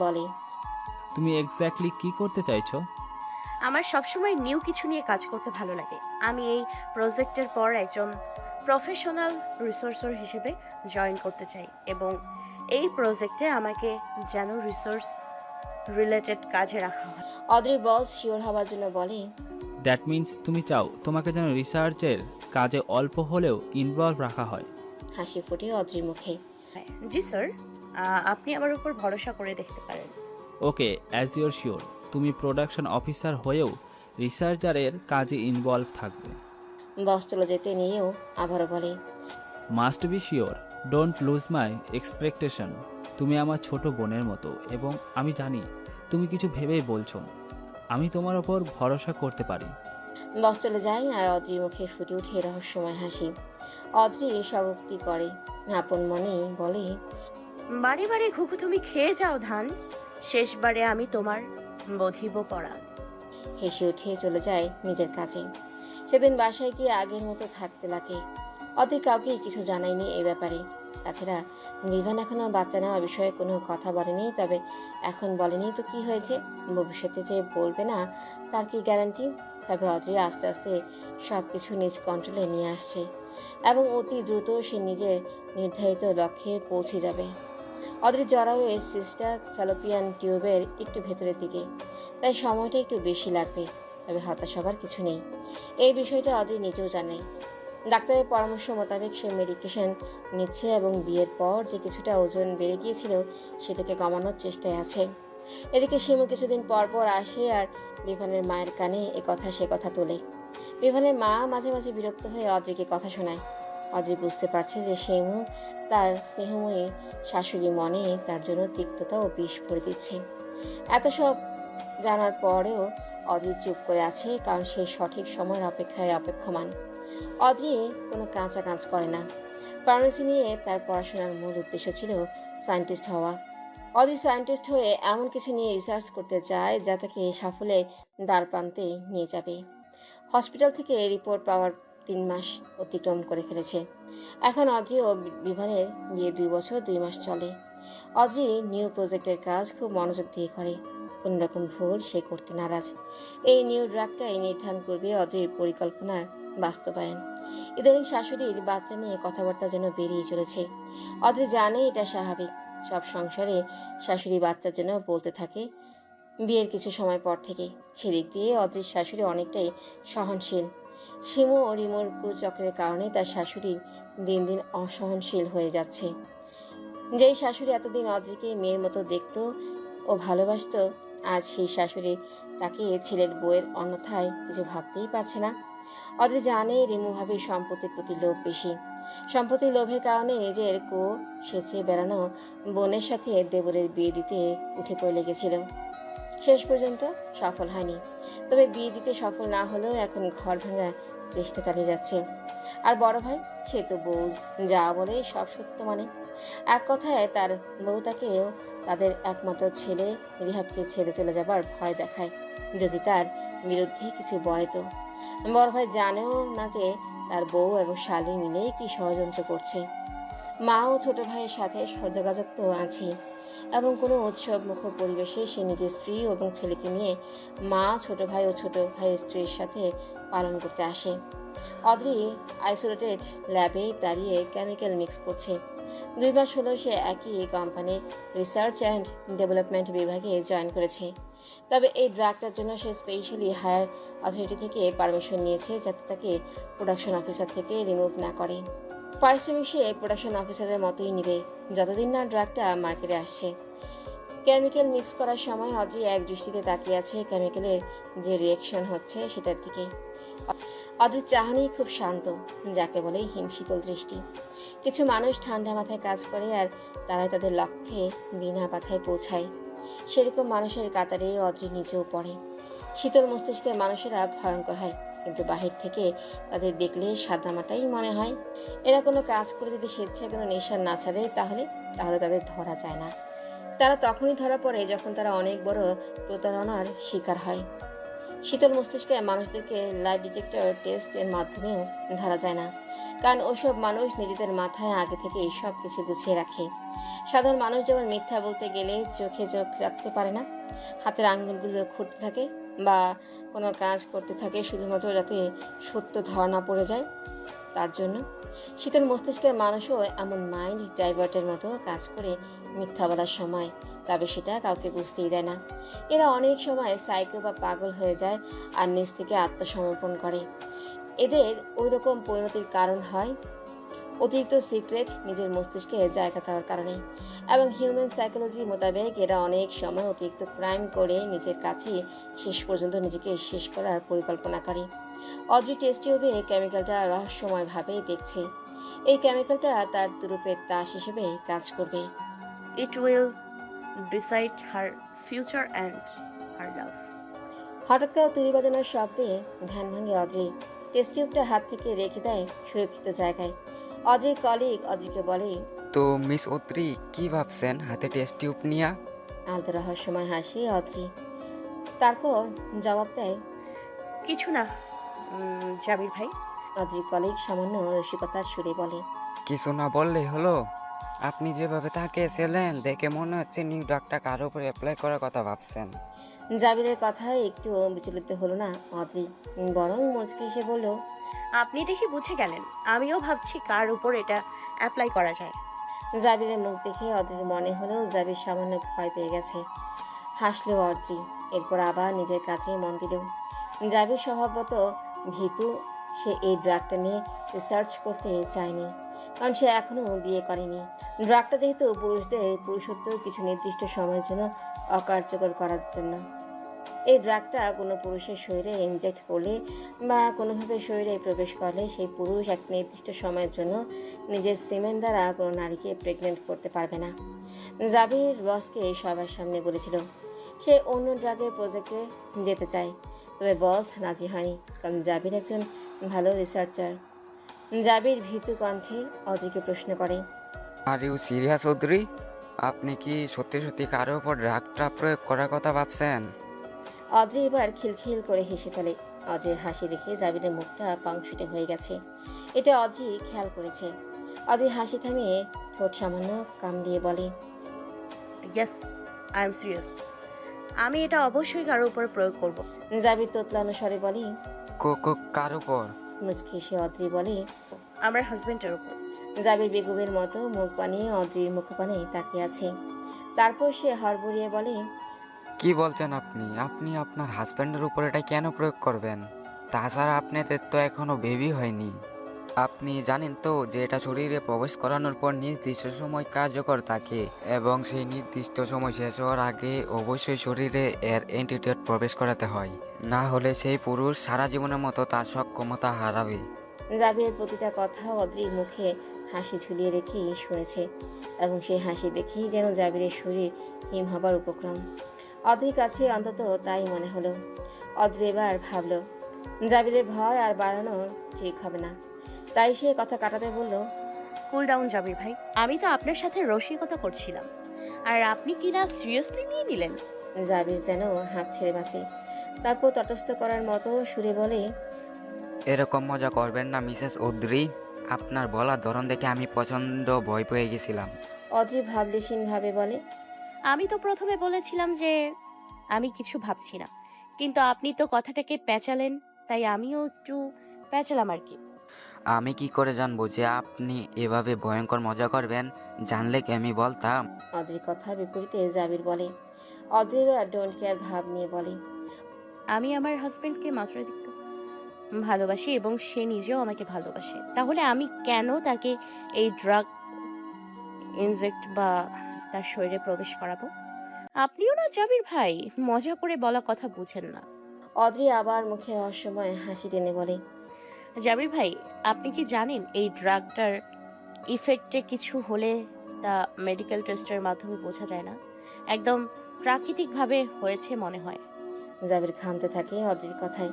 বলে, তুমি এক্স্যাক্টলি কি করতে চাইছো? আমার সবসময় নিউ কিছু নিয়ে কাজ করতে ভালো লাগে। আমি এই প্রজেক্টের পর একজন প্রফেশনাল রিসার্চার হিসেবে জয়েন করতে চাই এবং এই প্রজেক্টে আমাকে যেন রিসার্চ রিলেটেড কাজে রাখা হয়। অদ্রির বস শিওর হওয়ার জন্য বলে, দ্যাট মিন্স তুমি চাও তোমাকে যেন রিসার্চের কাজে অল্প হলেও ইনভলভ রাখা হয়। হাসি ফুটে অদ্রির মুখে। জি স্যার, আপনি আমার উপর ভরসা করে দেখতে পারেন। ওকে, অ্যাজ ইউর শিওর, তুমি প্রোডাকশন অফিসার হয়েও রিসার্চারের কাজে ইনভলভ থাকবে। বস চলে যেতে নিয়েও আবারও বলে, must be sure, don't lose my expectation. তুমি আমার ছোট বোনের মতো এবং আমি জানি তুমি কিছু ভেবেই বলছো। আমি তোমার ওপর ভরসা করতে পারি। বস চলে যায় আর অদ্রির মুখে ফুটে উঠে রহস্যময় হাসি। অদ্রি স্বগোক্তি করে, আপন মনে বলে, বারে বারে ঘুঘু তুমি খেয়ে যাও ধান, শেষবারে আমি তোমার বধিব পড়া। হেসে উঠে চলে যায় নিজের কাজে। সেদিন বাসায় গিয়ে আগের মতো থাকতে লাগে। অদ্রি কাউকেই কিছু জানায়নি এই ব্যাপারে। তাছাড়া বিভান এখনো বাচ্চা নেওয়ার বিষয়ে কোনো কথা বলেনি, তবে এখন বলেনি তো কি হয়েছে, ভবিষ্যতে যে বলবে না তার কি গ্যারান্টি। তবে অদ্রি আস্তে আস্তে সব কিছু নিজ কন্ট্রোলে নিয়ে আসছে এবং অতি দ্রুত সে নিজের নির্ধারিত লক্ষ্যে পৌঁছে যাবে। অদ্রির জরায়ু এর সিস্টার ফ্যালোপিয়ান টিউবের একটু ভেতরের দিকে, তাই সময়টা একটু বেশি লাগবে। তবে হতাশ হবার কিছু নেই, এই বিষয়টা অদ্রি নিজেও জানে। ডাক্তারের পরামর্শ মোতাবেক সে মেডিকেশন নিচ্ছে এবং বিয়ের পর যে কিছুটা ওজন বেড়ে গিয়েছিল সেটাকে কমানোর চেষ্টায় আছে। এদিকে শিমু কিছুদিন পর পর আসে আর বিভানের মায়ের কানে এ কথা সে কথা তোলে। বিভানের মা মাঝে মাঝে বিরক্ত হয়ে অদ্রিকে কথা শোনায়। অদ্রি বুঝতে পারছে যে শিমু তার স্নেহময়ী শাশুড়ি মনে তার জন্য তিক্ততা ও বিষ ভরে দিচ্ছে। এত সব জানার পরেও অদ্রি চুপ করে আছে, কারণ সে সঠিক সময়ের অপেক্ষায় অপেক্ষমান। অদ্রি কোনো কাঁচা কাজ করে না। ফার্মেসি নিয়ে তার পড়াশোনার মূল উদ্দেশ্য ছিল সায়েন্টিস্ট হওয়া। অদ্রি সায়েন্টিস্ট হয়ে এমন কিছু নিয়ে রিসার্চ করতে চায় যা তাকে সাফল্যে দ্বারপ্রান্তে নিয়ে যাবে। হসপিটাল থেকে রিপোর্ট পাওয়ার 3 মাস অতিক্রম করে ফেলেছে। এখন অদ্রি ও বিভানের বিয়ে 2 বছর 2 মাস চলে। অদ্রি নিউ প্রজেক্টের কাজ খুব মনোযোগ দিয়ে করে, কোনো রকম ভুল সে করতে নারাজ। এই নিউ ড্রাগটাই নির্ধারণ করবে অদ্রির পরিকল্পনার বাস্তবায়ন। ইদানিং শাশুড়ির বাচ্চা নিয়ে কথাবার্তা যেন বেরিয়ে চলেছে। অদ্রি জানে এটা স্বাভাবিক, সব সংসারে শাশুড়ি বাচ্চার জন্য বলতে থাকে বিয়ের কিছু সময় পর থেকে। সেদিক দিয়ে অদ্রির শাশুড়ি অনেকটাই সহনশীল। শিমু ও রিমুর কুচক্রের কারণে তার শাশুড়ি দিন দিন অসহনশীল হয়ে যাচ্ছে। যেই শাশুড়ি এতদিন অদ্রিকে মেয়ের মতো দেখত ও ভালোবাসত, আজ সেই শাশুড়ি তাকে ছেলের বউয়ের অন্যথায় কিছু ভাবতেই পারছে না। অদ্রি জানে রিমু ভাবির সম্পত্তির প্রতি লোভ বেশি। সম্পত্তির লোভের কারণে নিজের সেচে বেড়ানো বোনের সাথে দেবরের বিয়ে দিতে উঠে পড়ে লেগেছিল। শেষ পর্যন্ত সফল হয়নি, তবে বিয়ে দিতে সফল না হলেও এখন ঘর ভাঙা চেষ্টা চালিয়ে যাচ্ছে। আর বড় ভাই, সে তো বউ যা বলে সব সত্য মানে। এক কথায় তার বউ তাকেও তাদের একমাত্র ছেলে রিহাবকে ছেড়ে চলে যাবার ভয় দেখায়, যদি তার বিরুদ্ধে কিছু বলে তো। বড় ভাই জানেও না যে তার বউ এবং শালী মিলেই কি ষড়যন্ত্র করছে। মা ও ছোট ভাইয়ের সাথে যোগাযোগ তো আছেই, এবং কোনো উৎসব মুখর পরিবেশে সে নিজের স্ত্রী এবং ছেলেকে নিয়ে মা, ছোট ভাই ও ছোট ভাইয়ের স্ত্রীর সাথে পালন করতে আসে। অদ্রি আইসোলেটেড ল্যাবে দাঁড়িয়ে কেমিক্যাল মিক্স করছে। 2 মাস হলো সে একই কোম্পানির রিসার্চ অ্যান্ড ডেভেলপমেন্ট বিভাগে জয়েন করেছে। তবে এই ড্রাগটার জন্য সে স্পেশালি হায়ার অথরিটি থেকে পারমিশন নিয়েছে, যাতে তাকে প্রোডাকশন অফিসার থেকে রিমুভ না করে। পারিশ্রমিক সে প্রোডাকশন অফিসারের মতোই নিবে, যতদিন না ড্রাগটা মার্কেটে আসছে। কেমিক্যাল মিক্স করার সময় অদ্রি এক দৃষ্টিতে তাকিয়ে আছে কেমিক্যালের যে রিয়েকশন হচ্ছে সেটার দিকে। অদ্রির চাহনি খুব শান্ত, যাকে বলে হিমশীতল দৃষ্টি। কিছু মানুষ ঠান্ডা মাথায় কাজ করে আর তারাই তাদের লক্ষ্যে বিনা বাধায় পৌঁছায়। সেরকম মানুষের কাতারে অদ্রি নিজেও পড়ে। শীতল মস্তিষ্কের মানুষেরা ভয়ঙ্কর হয়, কিন্তু বাহির থেকে তাদের দেখলে সাদামাটাই মনে হয়। এরা কোনো কাজ করে যদি স্বেচ্ছায় কোনো নেশা না ছাড়ে তাহলে তাদের ধরা যায় না। তারা তখনই ধরা পড়ে যখন তারা অনেক বড় প্রতারণার শিকার হয়। শীতল মস্তিষ্কের মানুষদেরকে লাই ডিটেক্টর টেস্ট এর মাধ্যমেও ধরা যায় না, কারণ ওসব মানুষ নিজেদের মাথায় আগে থেকে সব কিছু গুছিয়ে রাখে। সাধারণ মানুষ যেমন মিথ্যা বলতে গেলে চোখে চোখ রাখতে পারে না, হাতের আঙ্গুলগুলো খুঁড়তে থাকে বা কোনো কাজ করতে থাকে শুধুমাত্র যাতে সত্য ধরা না পড়ে যায়, তার জন্য শীতল মস্তিষ্কের মানুষও এমন মাইন্ড ডাইভার্টের মতো কাজ করে মিথ্যা বলার সময়, তবে সেটা কাউকে বুঝতেই দেয় না। এরা অনেক সময় সাইকো বা পাগল হয়ে যায় আর নিজ থেকে আত্মসমর্পণ করে। এদের ওই রকম পরিণতির কারণ হয় অতিরিক্ত সিক্রেট নিজের মস্তিষ্কে জায়গা দেওয়ার কারণে। এবং হিউম্যান সাইকোলজি মোতাবেক এরা অনেক সময় অতিরিক্ত ক্রাইম করে নিজের কাছে শেষ পর্যন্ত নিজেকে শেষ করার পরিকল্পনা করে। অদ্রি টেস্ট টিউবে কেমিক্যালটা রহস্যময়ভাবে দেখছে। এই কেমিক্যালটা তার দুরূপের তাস হিসেবে কাজ করবে। It will decide her future and her love. হঠাৎ করে তুড়ি বাজানোর শব্দে ধ্যান ভাঙে অদ্রি। টেস্ট টিউবটা হাত থেকে রেখে দেয় সুরক্ষিত জায়গায়। অদ্রির কলিগ অদ্রিকে বলে, তো মিস অত্রি কি ভাবছেন হাতে টেস্ট টিউব নিয়া? আলতো রহস্যময় হাসি অদ্রি, তারপর জবাব দেয়, কিছু না জাবির ভাই। অদ্রির কলিগ সামান্য রসিকতার সুরে বলে, কিছু না বললেই হলো? আপনি যেভাবে তাকিয়েছিলেন দেখে মনে হচ্ছে নিউ ড্রাগটা কারোর উপর অ্যাপ্লাই করার কথা ভাবছেন। জাবিরের কথায় একটু বিচলিত হলো না অদ্রি, বরং মুচকি এসে বলল, আপনি দেখি বুঝে গেলেন, আমিও ভাবছি কার উপর এটা অ্যাপ্লাই করা যায়। জাবিরের মুখ দেখে অদ্রির মনে হলো জাবির সামান্য ভয় পেয়ে গেছে। হাসলো অদ্রি, এরপর আবার নিজের কাছে মন দিল। জাবির স্বভাবত ভীতু, সে এই ড্রাগটা নিয়ে রিসার্চ করতে চায়নি, কারণ সে এখনও বিয়ে করেনি। ড্রাগটা যেহেতু পুরুষদের পুরুষত্ব কিছু নির্দিষ্ট সময়ের জন্য অকার্যকর করার জন্য। এই ড্রাগটা কোনো পুরুষের শরীরে ইনজেক্ট করলে বা কোনোভাবে শরীরে প্রবেশ করলে সেই পুরুষ এক নির্দিষ্ট সময়ের জন্য নিজের সিমেন্ট দ্বারা কোনো নারীকে প্রেগনেন্ট করতে পারবে না। জাবির বসকে সবার সামনে বলেছিল সে অন্য ড্রাগের প্রজেক্টে যেতে চায়, তবে বস রাজি হয়নি, কারণ জাবির একজন ভালো রিসার্চার। জাবির ভীতু কণ্ঠে অদ্রিকে প্রশ্ন করে, আর ইউ সিরিয়াস অত্রি? আপনি কি সত্যি সত্যি কারোর উপর ড্রাগটা প্রয়োগ করার কথা ভাবছেন? অদ্রি এবার খিলখিল করে হেসে ফেলে। অদ্রির হাসি দেখে জাবিরের মুখটা পাংশুটে হয়ে গেছে, এটা অদ্রি খেয়াল করেছে। অদ্রি হাসি থামিয়ে ঠোঁট সামান্য কামড়িয়ে বলে, ইয়েস, আই এম সিরিয়াস। আমি এটা অবশ্যই কারোর উপর প্রয়োগ করব। জাবির তোতলানো স্বরে বলে, কার উপর? মুচকি এসে অদ্রি বলে, আমার হাজবেন্ডের উপর। জাবির বেগুবের মতো মুখ বানিয়ে অদ্রির মুখপানে তাকিয়ে আছে। তারপর সে হড়বড়িয়ে বলে, কি বলছেন আপনি? আপনি আপনার হাজব্যান্ডের উপর এটা কেন প্রয়োগ করবেন? তাছাড়া আপনাদের তো এখনো বেবি হয়নি। আপনি জানেন তো যে এটা শরীরে প্রবেশ করানোর পর নির্দিষ্ট সময় কার্যকর থাকে এবং সেই নির্দিষ্ট সময় শেষ হওয়ার আগে অবশ্যই শরীরে এর অ্যান্টিডোট প্রবেশ করাতে হয়, না হলে সেই পুরুষ সারা জীবনের মতো তার সক্ষমতা হারাবে। জাবিরের প্রতিটা কথা অদ্রির মুখে হাসি ঝুলিয়ে রেখেই শুনেছে এবং সেই হাসি দেখেই যেন জাবিরের শরীর হিম হবার উপক্রম। অদ্রির কাছে অন্তত তাই মনে হলো। অদ্রি এবার ভাবল জাবিরের ভয় আর বাড়ানোর ঠিক হবে না, তাই সে কথা কাটাতে বলল, কুল ডাউন জাবির ভাই, আমি তো আপনার সাথে রসিকতা করছিলাম আর আপনি কি না সিরিয়াসলি নিয়ে নিলেন? জাবির যেন হাত ছেড়ে বাঁচে, তারপর তটস্থ করার মতো সুরে বলে, এরকম মজা করবেন না মিসেস অদ্রি, আপনার বলার ধরন দেখে আমি প্রচণ্ড ভয় পেয়ে গেছিলাম। অদ্রি ভাবলেশীন ভাবে বলে, আমি তো প্রথমে বলেছিলাম যে আমি কিছু ভাবছি না, কিন্তু আপনি তো কথাটাকে পেঁচালেন, তাই আমিও একটু পেঁচালাম আর কি। আমি কি করে জানবো যে আপনি এভাবে ভয়ঙ্কর মজা করবেন? জানলে কি আমি বলতাম? অদ্রির কথার বিপরীতে জাবির বলে। অদ্রির ডোন্ট কেয়ার ভাব নিয়ে বলে, আমি আমার হাজবেন্ডকে মাত্রাধিক ভালোবাসি এবং সে নিজেও আমাকে ভালোবাসে, তাহলে আমি কেন তাকে এই ড্রাগ ইনজেক্ট বা তার শরীরে প্রবেশ করাবো? আপনিও না জাবির ভাই, মজা করে বলা কথা বুঝেন না। অদ্রি আবার মুখে রহস্যময় হাসি টেনে বলে, জাবির ভাই, আপনি কি জানেন এই ড্রাগটার ইফেক্টে কিছু হলে তা মেডিকেল টেস্টের মাধ্যমে বোঝা যায় না, একদম প্রাকৃতিকভাবে হয়েছে মনে হয়। জাবির ঘামতে থাকে অদ্রির কথায়।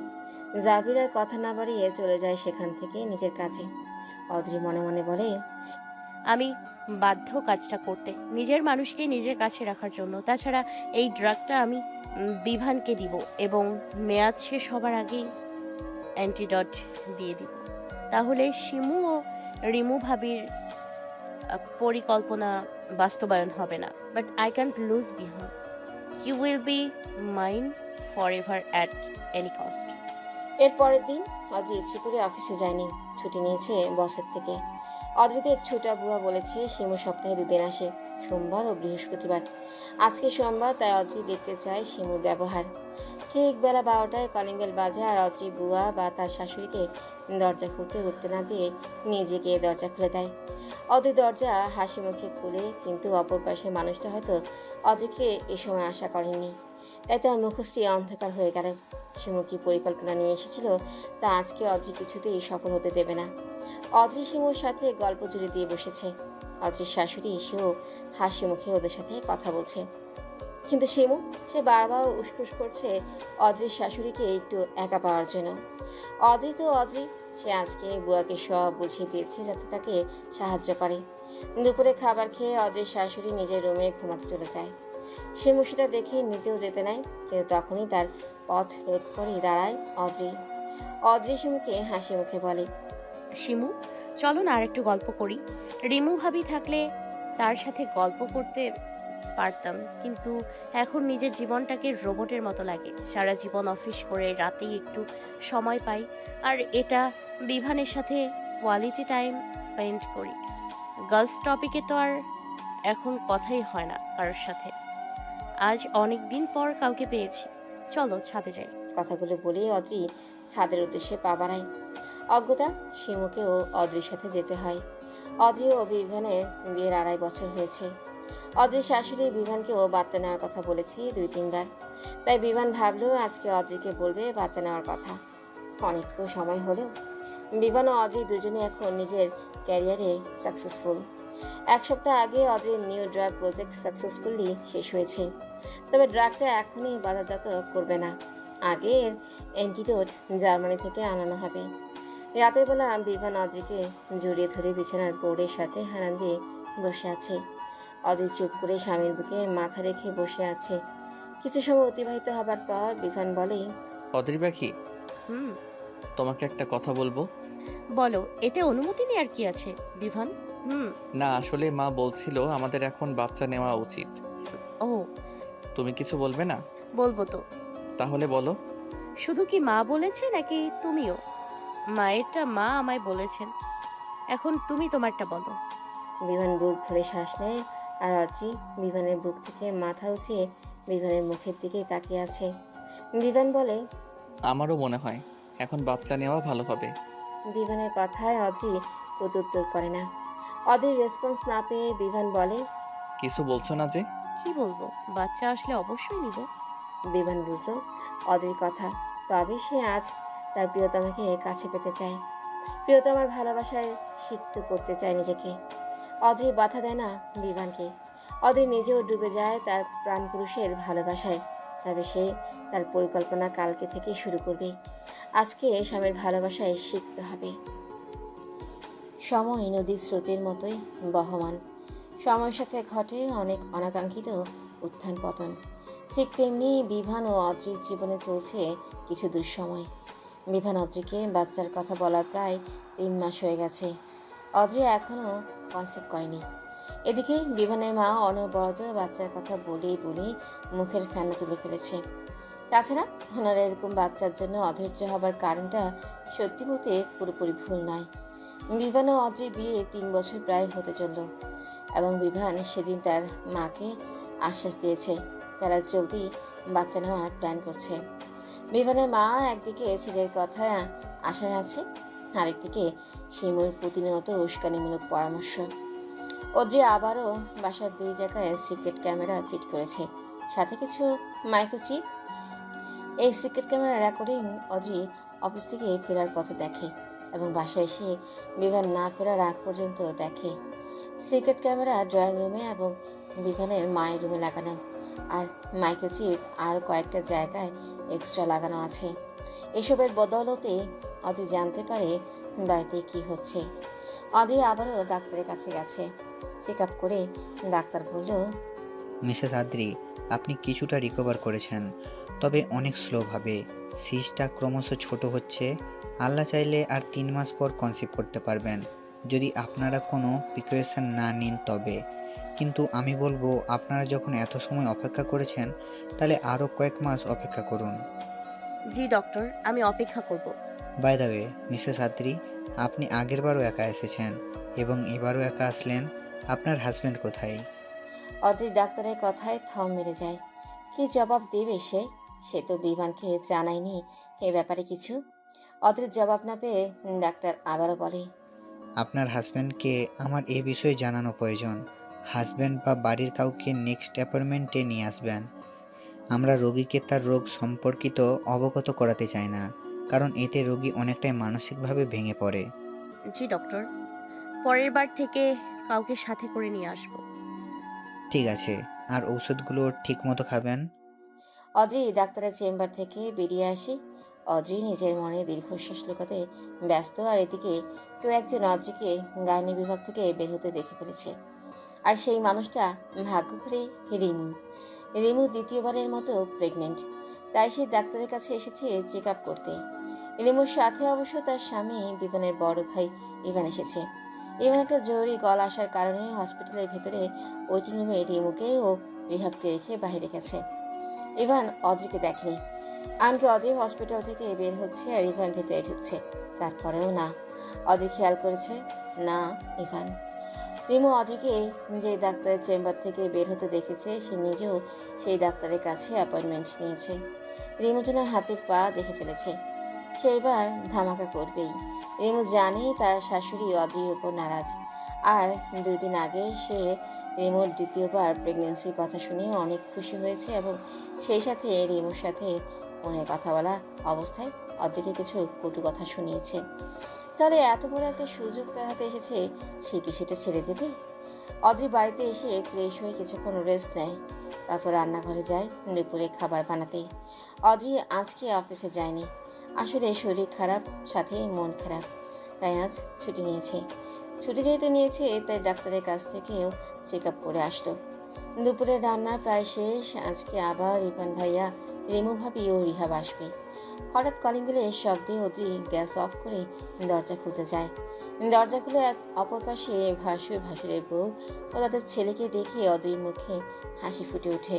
জাবির আর কথা না বাড়িয়ে চলে যায় সেখান থেকে নিজের কাছে। অদ্রি মনে মনে বলে, আমি বাধ্য কাজটা করতে, নিজের মানুষকে নিজের কাছে রাখার জন্য। তাছাড়া এই ড্রাগটা আমি বিভানকে দিব এবং মেয়াদ শেষ হবার আগেই অ্যান্টিডট দিয়ে দিব। তাহলে শিমু ও রিমু ভাবির পরিকল্পনা বাস্তবায়ন হবে না। But I can't lose Bihan, you will be mine forever at any cost. এর পরের দিন অদ্রি ইচ্ছে করে অফিসে যায়নি, ছুটি নিয়েছে বসের থেকে। অদ্রিতের ছোটা বুয়া বলেছে শিমু সপ্তাহে 2 দিন আসে, সোমবার ও বৃহস্পতিবার। আজকে সোমবার, তাই অদ্রি দেখতে চায় শিমুর ব্যবহার। ঠিক বেলা 12টায় কলিং বেল বাজে আর অদ্রি বুয়া বা তার শাশুড়িকে দরজা খুলতে উঠতে না দিয়ে নিজে গিয়ে দরজা খুলে দেয়। অদ্রি দরজা হাসি মুখে খুলে, কিন্তু অপর পাশে মানুষটা হয়তো অদ্রিকে এ সময় আশা করেননি, তাই তার মুখশ্রী অন্ধকার হয়ে গেল। শিমু কি পরিকল্পনা নিয়ে এসেছিল তা আজকে অদ্রি কিছুতেই সফল হতে দেবে না। অদ্রি শিমুর সাথে গল্প জুড়ে দিয়ে বসেছে। অদ্রির শাশুড়ি সেও হাসি মুখে ওদের সাথে কথা বলছে, কিন্তু শিমু সে বারবার উসখুস করছে অদ্রির শাশুড়িকে একটু একা পাওয়ার জন্য। অদ্রি সে আজকে বুয়াকে সব বুঝিয়ে দিয়েছে যাতে তাকে সাহায্য করে। দুপুরে খাবার খেয়ে অদ্রির শাশুড়ি নিজের রুমে ঘুমাতে চলে যায়। শিমু সেটা দেখে নিজেও যেতে নেয়, কিন্তু তখনই তার পথ রোধ করে দাঁড়ায় অদ্রি শিমুকে হাসি মুখে বলে, শিমু, চলো না আর একটু গল্প করি। রিমু ভাবি থাকলে তার সাথে গল্প করতে পারতাম, কিন্তু এখন নিজের জীবনটাকে রোবটের মতো লাগে। সারা জীবন অফিস করে রাতেই একটু সময় পাই, আর এটা বিভানের সাথে কোয়ালিটি টাইম স্পেন্ড করি। গার্লস টপিকে তো আর এখন কথাই হয় না কারোর সাথে। আজ অনেক দিন পর কাউকে পেয়েছি, চলো ছাদে যাই। কথাগুলো বলেই অদ্রি ছাদের উদ্দেশ্যে পা বাড়ায়। অজ্ঞতা শিমুকেও অদ্রির সাথে যেতে হয়। অদ্রি ও বিভানের বিয়ের 2.5 বছর হয়েছে। অদ্রির শাশুড়ি বিভানকেও বাচ্চা নেওয়ার কথা বলেছে 2-3 বার, তাই বিভান ভাবলো আজকে অদ্রিকে বলবে বাচ্চা নেওয়ার কথা। অনেক তো সময় হলো। বিভান ও অদ্রি দুজনে এখন নিজের ক্যারিয়ারে সাকসেসফুল। 1 সপ্তাহ আগে অদ্রির নিউ ড্রাগ প্রজেক্ট সাকসেসফুলি শেষ হয়েছে, তবে ড্রাগটা এখনই বাজারজাত করবে না, আগের অ্যান্টিডোট জার্মানি থেকে আনানো হবে। রাতের বেলা বিভান অদ্রিকে জড়িয়ে ধরে বিছানার বোর্ডের সাথে হেলান দিয়ে বসে আছে। অদ্রি চুপ করে স্বামীর বুকে মাথা রেখে বসে আছে। কিছু সময় অতিবাহিত হবার পর বিভান বলে, অদ্রি পাখি, হুম, তোমাকে একটা কথা বলবো। বলো, এতে অনুমতি নেওয়ার কি আছে বিভান? না, আসলে মা বলছিল আমাদের এখন বাচ্চা নেওয়া উচিত। ও, তুমি কিছু বলবে না? বলবো তো। তাহলে বলো। শুধু কি মা বলেছে নাকি তুমিও? মায়েরটা মা আমায় বলেছেন, এখন তুমি তোমারটা বলো। বিভান বুক ভরে শ্বাস নেয় আর অদ্রি বিভানের বুক থেকে মাথা উঁচিয়ে বিভানের মুখের দিকেই তাকিয়ে আছে। বিভান বলে, আমারও মনে হয় এখন বাচ্চা নেওয়া ভালো হবে। বিভানের কথায় অদ্রি প্রত্যুত্তর করে না। অদ্রির রেসপন্স না পেয়ে বিভান বলে, কিছু বলছো না যে? কি বলবো, বাচ্চা আসলে অবশ্যই নিব। বিভান বুঝলো অদ্রির কথা, তবে সে আজ তার প্রিয়তমাকে কাছে পেতে চায়, প্রিয়তমার ভালোবাসায় সিক্ত করতে চায় নিজেকে। অদ্রি বাধা দেয় না বিভানকে। অদ্রি নিজেও ডুবে যায় তার প্রাণপুরুষের ভালোবাসায়। তবে সে তার পরিকল্পনা কালকে থেকে শুরু করবে। আজকে স্বামীর ভালোবাসায় সিক্ত হবে। সময় নদীর স্রোতের মতোই বহমান। সময়ের সাথে ঘটে অনেক অনাকাঙ্ক্ষিত উত্থান পতন। ঠিক তেমনি বিভান ও অদ্রির জীবনে চলছে কিছু দুঃসময়। বিভান অদ্রিকে বাচ্চার কথা বলার প্রায় 3 মাস হয়ে গেছে। অদ্রি এখনও কনসেপ্ট করেনি। এদিকে বিভানের মা অনবরত বাচ্চার কথা বলেই মুখের ফেনা তুলে ফেলেছে। তাছাড়া ওনার এরকম বাচ্চার জন্য অধৈর্য হবার কারণটা সত্যি বলতে পুরোপুরি ভুল নয়। বিভান ও অদ্রির বিয়ে 3 বছর প্রায় হতে চলল এবং বিভান সেদিন তার মাকে আশ্বাস দিয়েছে তারা জলদি বাচ্চা নেওয়ার প্ল্যান করছে। বিভানের মা একদিকে ছেলের কথা আশায় আছে, আরেকদিকে শিমুর প্রতিনিয়ত উস্কানিমূলক পরামর্শ। অদ্রি আবারও বাসার 2 জায়গায় সিক্রেট ক্যামেরা ফিট করেছে, সাথে কিছু মাইক্রোচিপ। এই secret camera recording Adri office থেকে ফেরার পথে দেখে এবং বাসায় এসে বিভান না ফেরার আগ পর্যন্ত দেখে। সিক্রেট ক্যামেরা ড্রয়িং রুমে এবং বিভানের মায়ের রুমে লাগানো, আর মাইক্রোচিপ আর কয়েকটা জায়গায় এক্সট্রা লাগানো আছে। এসবের বদৌলতে অদ্রি জানতে পারে বাড়িতে কি হচ্ছে। অদ্রি আবারও ডাক্তারের কাছে গেছে। চেক আপ করে ডাক্তার বলল, মিসেস আদ্রি, আপনি কিছুটা রিকভার করেছেন, তবে অনেক স্লোভাবে। সিসটা ক্রমশ ছোট হচ্ছে। আল্লাহ চাইলে আর 3 মাস পর কনসিভ করতে পারবেন, যদি আপনারা কোনো প্রিকশন না নিন তবে। কিন্তু আমি বলবো, আপনারা যখন এত সময় অপেক্ষা করেছেন, তাহলে আরও কয়েক মাস অপেক্ষা করুন। জি ডক্টর, আমি অপেক্ষা করব। বাই দ্য ওয়ে, মিসেস আদ্রি, আপনি আগেরবারও একা এসেছেন এবং এবারও একা আসলেন। আপনার হাজব্যান্ড কোথায়? অদ্রি ডাক্তারের কথায় থম মেরে যায়। কি জবাব দেবে সে তো বিভানকে জানায়নি এ ব্যাপারে কিছু। অদ্রির জবাব না পেয়ে ডাক্তার আবারও বলে, আপনার হাজব্যান্ডকে আমার এ বিষয়ে জানানো প্রয়োজন। হাজব্যান্ড বা বাড়ির কাউকে নেক্সট অ্যাপয়েন্টমেন্টে নিয়ে আসবেন। আমরা রোগীকে তার রোগ সম্পর্কিত অবগত করাতে চাই না, কারণ এতে রোগী অনেকটাই মানসিকভাবে ভেঙে পড়ে। জি ডক্টর, পরের বার থেকে কাউকে সাথে করে নিয়ে আসব। ঠিক আছে, আর ঔষধগুলো ঠিক মতো খাবেন। অদ্রি ডাক্তারের চেম্বার থেকে বেরিয়ে আসে। অদ্রি নিজের মনে দীর্ঘশ্বাস লুকাতে ব্যস্ত, আর এদিকে কেউ একজন অদ্রিকে গাইনি বিভাগ থেকে বের হতে দেখে ফেলেছে। আর সেই মানুষটা ভাগ্য করে রিমু। রিমু দ্বিতীয়বারের মতো প্রেগনেন্ট, তাই সে ডাক্তারের কাছে এসেছে চেক আপ করতে। রিমুর সাথে অবশ্য তার স্বামী বিমানের বড় ভাই ইভান এসেছে। ইভান একটা জরুরি কল আসার কারণে হসপিটালের ভেতরে ওয়েটিং রুমে রিমুকে ও রিহাবকে রেখে বাইরে গেছে। ইভান অদ্রিকে দেখেনি। এমনকি অদ্রি হসপিটাল থেকে বের হচ্ছে আর ইভান ভেতরে ঢুকছে, তারপরেও না। অদ্রি খেয়াল করেছে না ইভান। রিমু অদ্রিকে যে ডাক্তারের চেম্বার থেকে বের হতে দেখেছে, সে নিজেও সেই ডাক্তারের কাছে অ্যাপয়েন্টমেন্ট নিয়েছে। রিমু যেন হাতের পা দেখে ফেলেছে, সে এবার ধামাকা করবেই। রিমু জানে তার শাশুড়ি অদ্রির উপর নারাজ, আর 2 দিন আগে সে রিমুর দ্বিতীয়বার প্রেগনেন্সির কথা শুনে অনেক খুশি হয়েছে এবং সেই সাথে রিমুর সাথে ফোনে কথা বলা অবস্থায় অদ্রিকে কিছু কটু কথা শুনিয়েছে। তাহলে এত বড় একটা সুযোগ তার হাতে এসেছে, সে কি সেটা ছেড়ে দেবে? অদ্রি বাড়িতে এসে ফ্রেশ হয়ে কিছুক্ষণ রেস্ট নেয়, তারপর রান্নাঘরে যায় দুপুরে খাবার বানাতে। অদ্রি আজকে অফিসে যায়নি, আসলে শরীর খারাপ, সাথে মন খারাপ, তাই আজ ছুটি নিয়েছে। ছুটি যেহেতু নিয়েছে, তাই ডাক্তারের কাছ থেকেও চেক আপ করে আসলো। দুপুরে রান্না প্রায় শেষ। আজকে আবার ইভান ভাইয়া, রিমু ভাবি ও রিহাব আসবে। হঠাৎ কলিং বেলের শব্দে অদ্রি গ্যাস অফ করে দরজা খুলতে যায়। দরজা খুলে অপর পাশে ভাসুরের বউ ও তাদের ছেলেকে দেখে অদ্রির মুখে হাসি ফুটে ওঠে।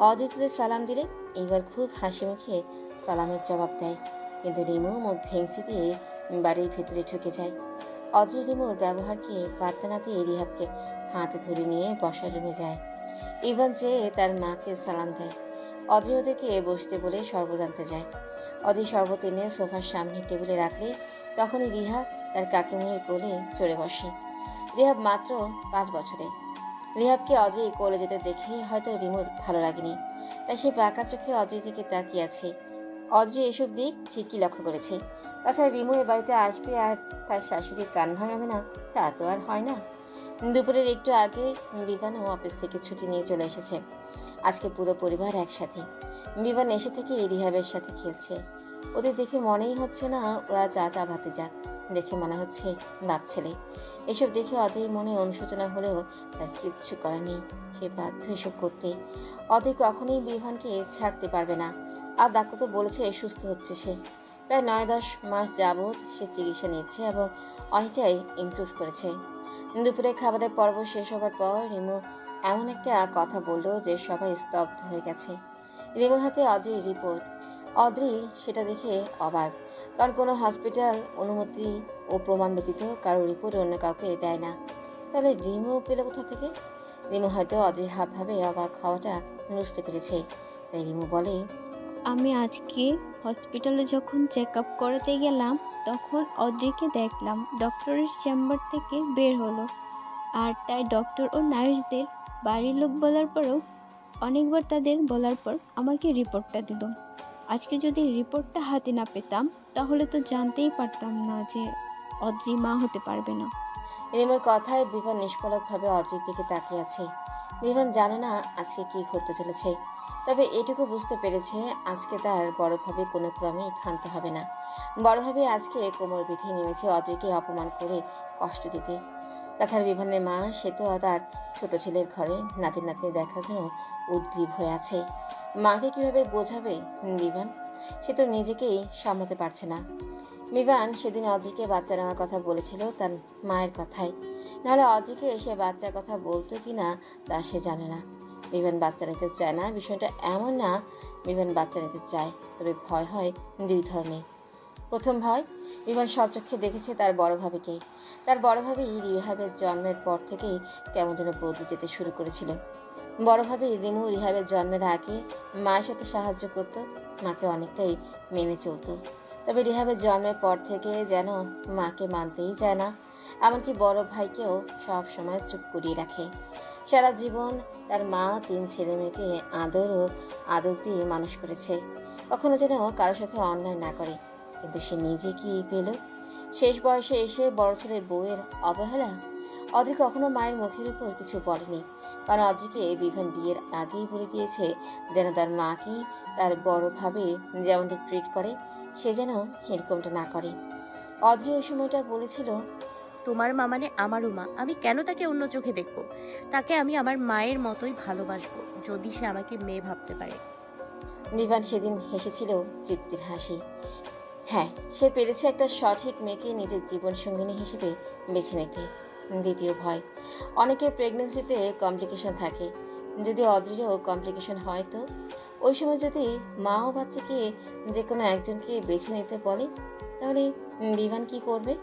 অদ্রি তাদের সালাম দিলে এবার খুব হাসি মুখে সালামের জবাব দেয়, কিন্তু রিমু মুখ ভেঙচি দিয়ে বাড়ির ভিতরে ঢুকে যায়। অদ্রি রিমুর ব্যবহারকে পাত্তা না দিয়ে রিহাবকে হাতে ধরে নিয়ে বসার রুমে যায়। ইভান যেয়ে তার মাকে সালাম দেয়। অদ্রি ওদেরকে বসতে বলে শরবত আনতে যায়। অদ্রি শরবত এনে সোফার সামনে টেবিলে রাখলে তখনই রিহাব তার কাকিমুনির কোলে চড়ে বসে। রিহাব মাত্র 5 বছরে। রিহাবকে অদ্রি কোলে যেতে দেখে হয়তো রিমুর ভালো লাগেনি, তাই সে বাঁকা চোখে অদ্রির দিকে তাকিয়ে আছে। অদ্রি এসব দিক ঠিকই লক্ষ্য করেছে। তাছাড়া রিমু এ বাড়িতে আসবে আর তার শাশুড়ির কান ভাঙাবে না, তা তো আর হয় না। দুপুরের একটু আগে বিভানও অফিস থেকে ছুটি নিয়ে চলে এসেছে। আজকে পুরো পরিবার একসাথে। বিভান এসে থেকে রিহাবের সাথে খেলছে। ওদের দেখে মনেই হচ্ছে না ওরা চা ভাতে যাক, দেখে মনে হচ্ছে বাপ ছেলে। এসব দেখে অদ্রির মনে অনুশোচনা হলেও তার কিচ্ছু করা নেই, সে বাধ্য এসব করতে। অদ্রি কখনোই বিভানকে ছাড়তে পারবে না। আর ডাক্তার তো বলেছে সুস্থ হচ্ছে সে। প্রায় 9-10 মাস যাবৎ সে চিকিৎসা নিচ্ছে এবং অনেকটাই ইমপ্রুভ করেছে। দুপুরে খাবারের পর্ব শেষ হবার পর রিমু এমন একটা কথা বলল যে সবাই স্তব্ধ হয়ে গেছে। রিমুর হাতে অদ্রির রিপোর্ট। অদ্রি সেটা দেখে অবাক, কারণ কোনো হসপিটাল অনুমতি ও প্রমাণ ব্যতীত কারো রিপোর্ট অন্য কাউকে দেয় না। তাহলে রিমু পেল কোথা থেকে? রিমু হয়তো অদ্রির হাবভাবে অবাক হওয়াটা বুঝতে পেরেছে, তাই রিমু বলে, আমি আজকে হসপিটালে যখন চেক আপ করাতে গেলাম তখন অদ্রিকে দেখলাম ডক্টরের চেম্বার থেকে বের হলো। আর তাই ডক্টর ও নার্সদের বাড়ির লোক বলার পরেও অনেকবার তাদের বলার পর আমাকে রিপোর্টটা দিল। আজকে যদি রিপোর্টটা হাতে না পেতাম তাহলে তো জানতেই পারতাম না যে অদ্রি মা হতে পারবে না। রিমুর কথায় বিভান নিষ্পলকভাবে অদ্রির দিকে তাকিয়ে আছে। বিভান জানে না আজকে কি ঘটতে চলেছে, তবে এটুকু বুঝতে পেরেছে আজকে তার বড়ভাবে কোনো ক্রমেই ক্ষান্ত হবে না। বড়ভাবে আজকে কোমর বেঁধে নেমেছে অদ্রিকে অপমান করে কষ্ট দিতে। তাছাড়া বিভানের মা সে তো তার ছোট ছেলের ঘরে নাতি নাতনি দেখার জন্য উদ্গ্রীব হয়ে আছে। মাকে কিভাবে বোঝাবে বিভান? সে তো নিজেকেই সামলাতে পারছে না। বিভান সেদিন অদ্রিকে বাচ্চা নেওয়ার কথা বলেছিল তার মায়ের কথায়, নাহলে অদ্রিকে এসে বাচ্চার কথা বলতো কি না তা সে জানে না। বিভান বাচ্চা নিতে চায় না বিষয়টা এমন না, বিভান বাচ্চা নিতে চায়, তবে ভয় হয় দুই ধরনের। প্রথম ভয়, বিভান স্বচক্ষে দেখেছে তার বড় ভাবিকে। তার বড় ভাবি রিহাবের জন্মের পর থেকেই কেমন যেন বদলে যেতে শুরু করেছিল। বড় ভাবি রিমু রিহাবের জন্মের আগে মায়ের সাথে সাহায্য করত, মাকে অনেকটাই মেনে চলতো। তবে রিহাবের জন্মের পর থেকে যেন মাকে মানতেই চায় না, এমনকি বড় ভাইকেও সব সময় চুপ করিয়ে রাখে। সারা জীবন তার মা 3 ছেলে মেয়েকে আদর ও আদর দিয়ে মানুষ করেছে, কখনো যেন কারোর সাথে অন্যায় না করে। কিন্তু সে নিজে কি পেল? শেষ বয়সে এসে বড় ছেলের বউয়ের অবহেলা। অদ্রি কখনো মায়ের মুখের উপর কিছু বলেনি, কারণ অদ্রিকে বিভান বিয়ের আগেই বলে দিয়েছে যেন তার মাকে তার বড় ভাবে যেমনটা ট্রিট করে সে যেন এরকমটা না করে। অদ্রি ওই সময়টা বলেছিল, তোমার মা মানে আমারও মা, আমি কেন তাকে অন্য চোখে দেখব? তাকে আমি আমার মায়ের মতোই ভালোবাসবো, যদি সে আমাকে মেয়ে ভাবতে পারে। বিভান সেদিন হেসেছিল তৃপ্তির হাসি। হ্যাঁ, সে পেরেছে একটা সঠিক মেয়েকে নিজের জীবন সঙ্গিনী হিসেবে বেছে নিতে। দ্বিতীয় ভয়, অনেকের প্রেগনেন্সিতে কমপ্লিকেশন থাকে, যদি অদ্রিরও কমপ্লিকেশন হয় তো? ওই সময় যদি মা ও বাচ্চাকে যে কোনো একজনকে বেছে নিতে বলে, তাহলে বিভান কি করবে?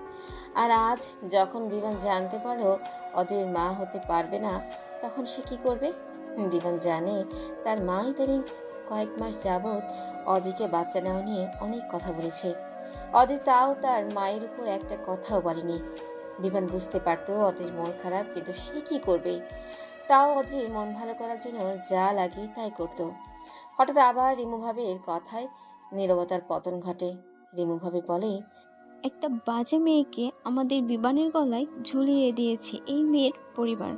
আর আজ যখন বিভান জানতে পারলো অদ্রির মা হতে পারবে না, তখন সে কি করবে? বিভান জানে তার মা ইদানিং কয়েক মাস যাবৎ অদ্রিকে বাচ্চা নেওয়া নিয়ে অনেক কথা বলেছে। অদ্রি তাও তার মায়ের উপর একটা কথাও বলেনি। বিভান বুঝতে পারতো অদ্রির মন খারাপ, কিন্তু সে কি করবে? তাও অদ্রির মন ভালো করার জন্য যা লাগে তাই করতো। হঠাৎ আবার রিমু ভাবির কথায় নীরবতার পতন ঘটে। রিমু ভাবি বলে, একটা বাজে মেয়েকে আমাদের বিমানের গলায় ঝুলিয়ে দিয়েছে এই মেয়ের পরিবার।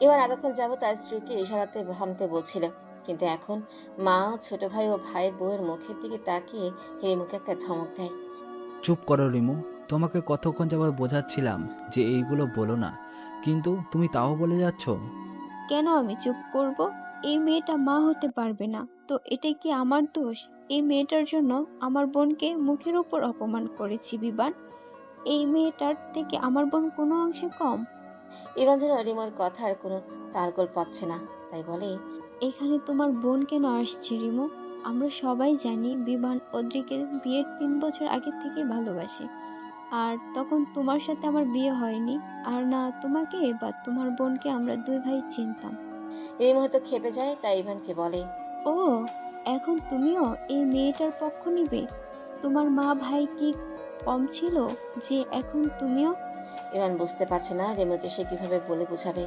এবার এতক্ষণ যাবো তার স্ত্রীকে ইশারাতে থামতে বলছিল, কিন্তু এখন মা, ছোট ভাই ও ভাইয়ের বউয়ের মুখের দিকে তাকিয়ে রিমুকে একটা ধমক দেয়। চুপ করো রিমু, তোমাকে কতক্ষণ যাবত বোঝাচ্ছিলাম যে এইগুলো বলো না, কিন্তু তুমি তাও বলে যাচ্ছ। কেন আমি চুপ করব? এই মেয়েটা মা হতে পারবে না, তো এটা কি আমার দোষ? এই মেয়েটার জন্য আমার বোনকে মুখের উপর অপমান করেছি বিবান। এই মেয়েটার থেকে আমার বোন কোনো অংশে কম? ইভান যেন রিমুর কথার কোনো তালগোল পাচ্ছে না, তাই বলে, এখানে তোমার বোন কেন আসছে রিমু? আমরা সবাই জানি বিবান অদ্রিকে বিয়ের 3 বছর আগে থেকে ভালোবাসে। আর তখন তোমার সাথে আমার বিয়ে হয়নি, আর না তোমাকে বা তোমার বোনকে আমরা 2 ভাই চিনতাম। রিমু হয়তো খেপে যায়, তাই ইভানকে বলে, ও, এখন তুমিও এই মেয়েটার পক্ষ নিবে? তোমার মা ভাই কি কম ছিল যে এখন তুমিও? ইভান বুঝতে পারছে না রিমুকে সে কিভাবে বলে বোঝাবে।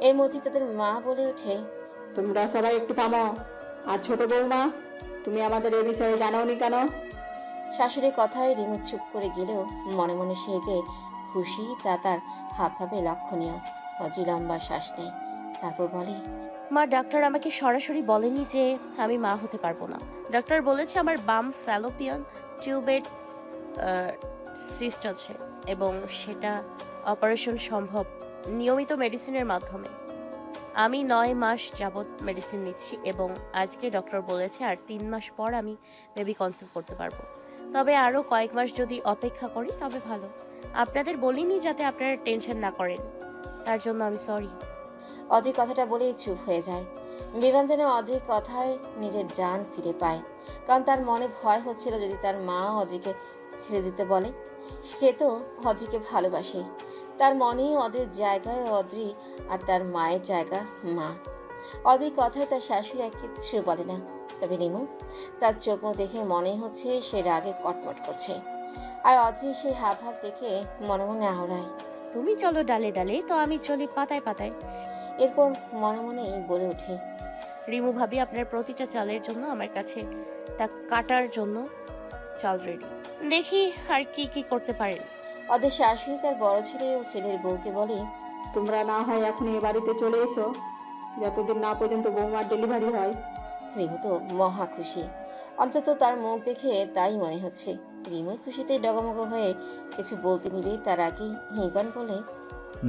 এই মধ্যে তাদের মা বলে ওঠে, তোমরা সবাই একটু থামো। আর ছোট বৌমা, তুমি আমাদের এ বিষয়ে জানাওনি কেন? শাশুড়ির কথায় রিমু চুপ করে গেলেও মনে মনে সে যে খুশি তা তার হাবভাবে লক্ষণীয়। অদ্রি লম্বা শ্বাস নেয়, তারপর বলে, মা, ডাক্তার আমাকে সরাসরি বলেনি যে আমি মা হতে পারবো না। ডাক্তার বলেছে আমার বাম ফ্যালোপিয়ান টিউবের সিস্ট আছে এবং সেটা অপারেশন সম্ভব নিয়মিত মেডিসিনের মাধ্যমে। আমি 9 মাস যাবৎ মেডিসিন নিচ্ছি এবং আজকে ডক্টর বলেছে আর 3 মাস পর আমি বেবি কনসিভ করতে পারবো। তবে আরও কয়েক মাস যদি অপেক্ষা করি তবে ভালো। আপনাদের বলিনি যাতে আপনারা টেনশন না করেন, তার জন্য আমি সরি। অদ্রির কথাটা বলেই চুপ হয়ে যায়। বিভান যেন অদ্রির কথায় নিজের জান ফিরে পায়, কারণ তার মনে ভয় হচ্ছিল যদি তার মা অদ্রিকে ছেড়ে দিতে বলে। সে তো অদ্রিকে ভালোবাসে, তার মনেই অদ্রির জায়গায় অদ্রি আর তার মায়ের জায়গা মা। অদ্রির কথায় তার শাশুড়ি আর কিচ্ছু বলে না, তবে রিমু তার চোখ মুখ দেখে মনে হচ্ছে সে রাগে কটমট করছে। আর অদ্রি সেই হাবভাব দেখে মনে মনে আওড়ায়, তুমি চলো ডালে ডালে, তো আমি চলি পাতায় পাতায়। এরপর মনে মনেই বলে ওঠে, রিমু ভাবি, আপনার প্রতিটা চালের জন্য আমার কাছে তা কাটার জন্য চাল রেডি। দেখি আর কি কি করতে পারেন। ওদের শাশুড়ি তার বড় ছেলে ও ছেলের বউকে বলে, তোমরা না হয় এখন এ বাড়িতে চলে এসো, যতদিন না পর্যন্ত বৌমার ডেলিভারি হয়। রিমু তো মহা খুশি, অন্তত তার মুখ দেখে তাই মনে হচ্ছে। রিমু খুশিতে ডগমগ হয়ে কিছু বলতে নিবে তার আগেই ইভান বলে,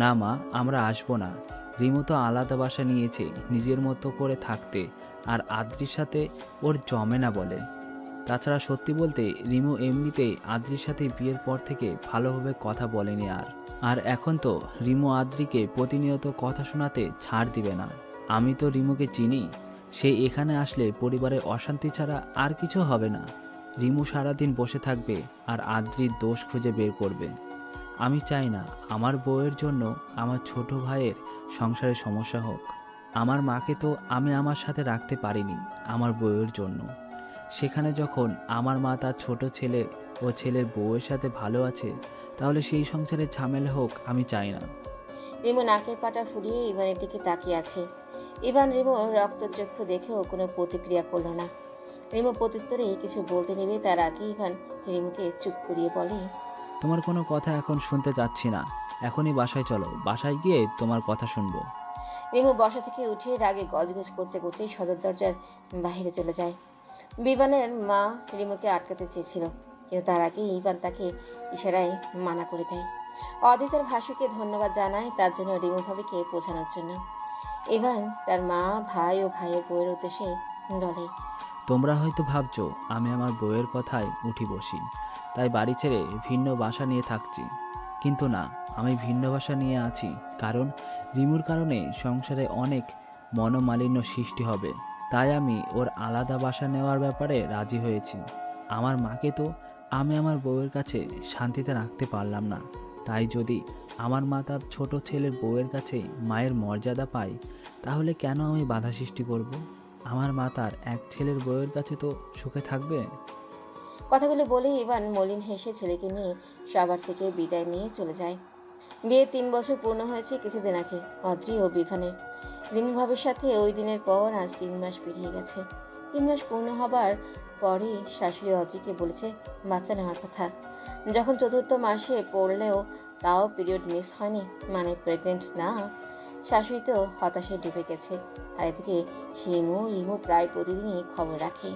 না মা, আমরা আসবো না। রিমু তো আলাদা বাসা নিয়েছে নিজের মতো করে থাকতে, আর আদ্রির সাথে ওর জমে না বলে। তাছাড়া সত্যি বলতে রিমু এমনিতেই আদ্রির সাথে বিয়ের পর থেকে ভালোভাবে কথা বলেনি। আর এখন তো রিমু আদ্রিকে প্রতিনিয়ত কথা শোনাতে ছাড় দিবে না। আমি তো রিমুকে চিনি, সে এখানে আসলে পরিবারের অশান্তি ছাড়া আর কিছু হবে না। রিমু সারাদিন বসে থাকবে আর আদ্রির দোষ খুঁজে বের করবে। আমি চাই না আমার বউয়ের জন্য আমার ছোট ভাইয়ের সংসারে সমস্যা হোক। আমার মাকে তো আমি আমার সাথে রাখতে পারিনি আমার বউয়ের জন্য। সেখানে যখন আমার মা তার ছোট ছেলে ও ছেলের বউয়ের সাথে ভালো আছে, তাহলে সেই সংসারে ঝামেলা হোক আমি চাই না। রিমু নাকের পাটা ফুলিয়ে ইভানের দিকে তাকিয়ে আছে। ইভান রিমুর রক্তচক্ষু দেখেও কোনো প্রতিক্রিয়া করলো না। রিমু প্রত্যুত্তরে কিছু বলতে নেবে তার আগে ইভান রিমুকে চুপ করিয়ে বলে, তোমার কোনো কথা এখন শুনতে চাচ্ছি না, এখনই বাসায় চলো, বাসায় গিয়ে তোমার কথা শুনবো। রিমু বসা থেকে উঠে রাগে গজগজ করতে করতে সদর দরজার বাইরে চলে যায়। বিভানের মা রিমুকে আটকাতে চেয়েছিল, কিন্তু তার আগে ইভান তাকে ইশারায় মানা করে দেয়। অদি তার ভাসুকে ধন্যবাদ জানায় তার জন্য রিমু ভাবিকে বোঝানোর জন্য। ইভান তার মা, ভাই ও ভাইয়ের বউয়ের উদ্দেশ্যে বলে, তোমরা হয়তো ভাবছো আমি আমার বউয়ের কথায় উঠি বসি, তাই বাড়ি ছেড়ে ভিন্ন বাসা নিয়ে থাকছি। কিন্তু না, আমি ভিন্ন বাসা নিয়ে আছি কারণ রিমুর কারণে সংসারে অনেক মনোমালিন্য সৃষ্টি হবে। তাই আমি ওর আলাদা বাসা নেওয়ার ব্যাপারে রাজি হয়েছি। আমার মাকে তো আমি আমার বউয়ের কাছে শান্তিতে রাখতে পারলাম না, তাই যদি আমার মা তার ছোট ছেলের বউয়ের কাছে মায়ের মর্যাদা পায়, তাহলে কেন আমি বাধা সৃষ্টি করব? আমার মা তার এক ছেলের বউয়ের কাছে তো সুখে থাকবে। কথাগুলো বলে ইভান মলিন হেসে ছেলেকে নিয়ে সবার থেকে বিদায় নিয়ে চলে যায়। বিয়ে 3 বছর পূর্ণ হয়েছে কিছুদিন আগে অদ্রি ও বিভানের। রিমু ভাবির সাথে ওই দিনের পর আজ 3 মাস পেরিয়ে গেছে। 3 মাস পূর্ণ হবার পরই শাশুড়ি অদ্রিকে বলেছে বাচ্চা নেওয়ার কথা। যখন 4র্থ মাসে পড়লেও তাও পিরিয়ড মিস হয়নি, মানে প্রেগনেন্ট না। শাশুড়ি তো হতাশায় ডুবে গেছে। আর এদিকে রিমু প্রায় প্রতিদিনই খবর রাখে।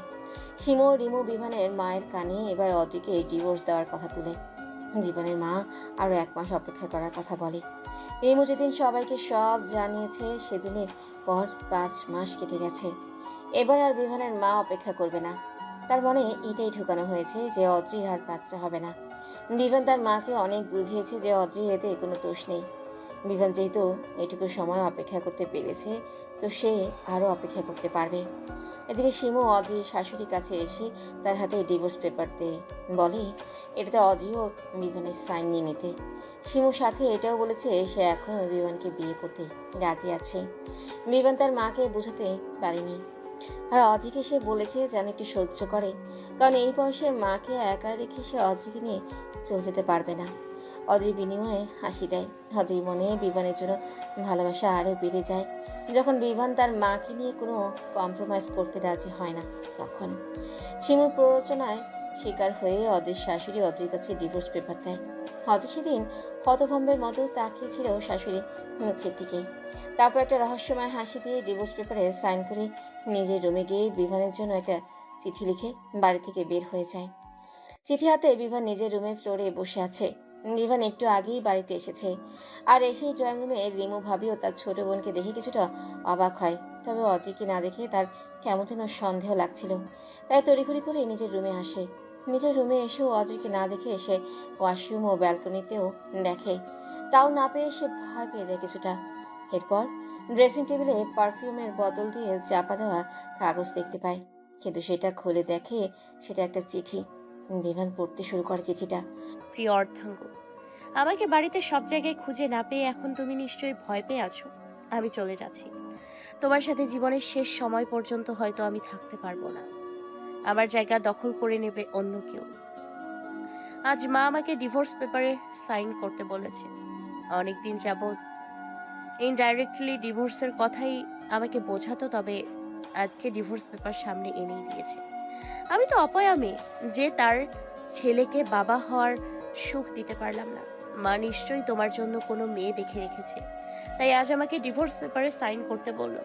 রিমু বিভানের মায়ের কানে এবার অদ্রিকে ডিভোর্স দেওয়ার কথা তুলে। জীবনের মা আরও 1 মাস অপেক্ষা করার কথা বলে। রিমু যেদিন সবাইকে সব জানিয়েছে সেদিনের পর 5 মাস কেটে গেছে। এবার আর বিভানের মা অপেক্ষা করবে না। তার মনে এটাই ঢুকানো হয়েছে যে অদ্রির আর বাচ্চা হবে না। বিভান তার মাকে অনেক বুঝিয়েছে যে অদ্রির এতে কোনো দোষ নেই। বিভান যেহেতু এটুকু সময় অপেক্ষা করতে পেরেছে, তো সে আরও অপেক্ষা করতে পারবে। এদিকে শিমু অদ্রির শাশুড়ির কাছে এসে তার হাতে ডিভোর্স পেপার দিয়ে বলে এটাতে অদ্রিও বিভানের সাইন নিয়ে নিতে। শিমুর সাথে এটাও বলেছে সে এখনও বিভানকে বিয়ে করতে রাজি আছে। বিভান তার মাকে বোঝাতে পারেনি, আর অদ্রিকে সে বলেছে যেন একটু সহ্য করে, কারণ এই বয়সে মাকে একা রেখে সে অদ্রিকে নিয়ে চলে যেতে পারবে না। অদ্রি বিনিময়ে হাসি দেয়। অদ্রির মনে বিভানের জন্য ভালোবাসা আরও বেড়ে যায়। যখন বিভান তার মাকে নিয়ে কোনো কম্প্রোমাইজ করতে রাজি হয় না, তখন শিমুর প্ররোচনায় শিকার হয়ে অদ্রির শাশুড়ি অদ্রির কাছে ডিভোর্স পেপার দেয়। অদ্রি সেদিন হতভম্বের মতো তাকিয়েছিল শাশুড়ি মুখের দিকে। তারপর একটা রহস্যময় হাসি দিয়ে ডিভোর্স পেপারে সাইন করে নিজের রুমে গিয়ে বিভানের জন্য একটা চিঠি লিখে বাড়ি থেকে বের হয়ে যায়। চিঠি হাতে বিভান নিজের রুমে ফ্লোরে বসে আছে। বিভান একটু আগেই বাড়িতে এসেছে, আর এসেই ড্রয়িং রুমে রিমু ভাবিও তার ছোট বোনকে দেখে কিছুটা অবাক হয়। তবে অদ্রিকে না দেখে তার কেমন যেন সন্দেহ লাগছিল, তাই তড়িঘড়ি করে নিজের রুমে আসে। নিজের রুমে এসেও অদ্রিকে না দেখে এসে ওয়াশরুম ও ব্যালকনিতেও দেখে, তাও না পেয়ে সে ভয় পেয়ে যায় কিছুটা। এরপর ড্রেসিং টেবিলে পারফিউমের বোতল দিয়ে চাপা দেওয়া কাগজ দেখতে পায়, কিন্তু সেটা খুলে দেখে সেটা একটা চিঠি। বিভান পড়তে শুরু করে চিঠিটা। প্রিয় অর্ধাঙ্গ, আমাকে বাড়িতে সব জায়গায় খুঁজে না পেয়ে এখন তুমি নিশ্চয়ই ভয় পেয়ে আছো। আমি চলে যাচ্ছি। তোমার সাথে জীবনের শেষ সময় পর্যন্ত হয়তো আমি থাকতে পারবো না। আমার জায়গা দখল করে নেবে অন্য কেউ। আজ মা আমাকে ডিভোর্স পেপারে সাইন করতে বলেছে। অনেকদিন যাবৎ ইনডাইরেক্টলি ডিভোর্সের কথাই আমাকে বোঝাতো, তবে আজকে ডিভোর্স পেপার সামনে এনেই দিয়েছে। আমি তো অপয়া মেয়ে যে তার ছেলেকে বাবা হওয়ার সুখ দিতে পারলাম না। মা নিশ্চয়ই তোমার জন্য কোনো মেয়ে দেখে রেখেছে, তাই আজ আমাকে ডিভোর্স পেপারে সাইন করতে বলল।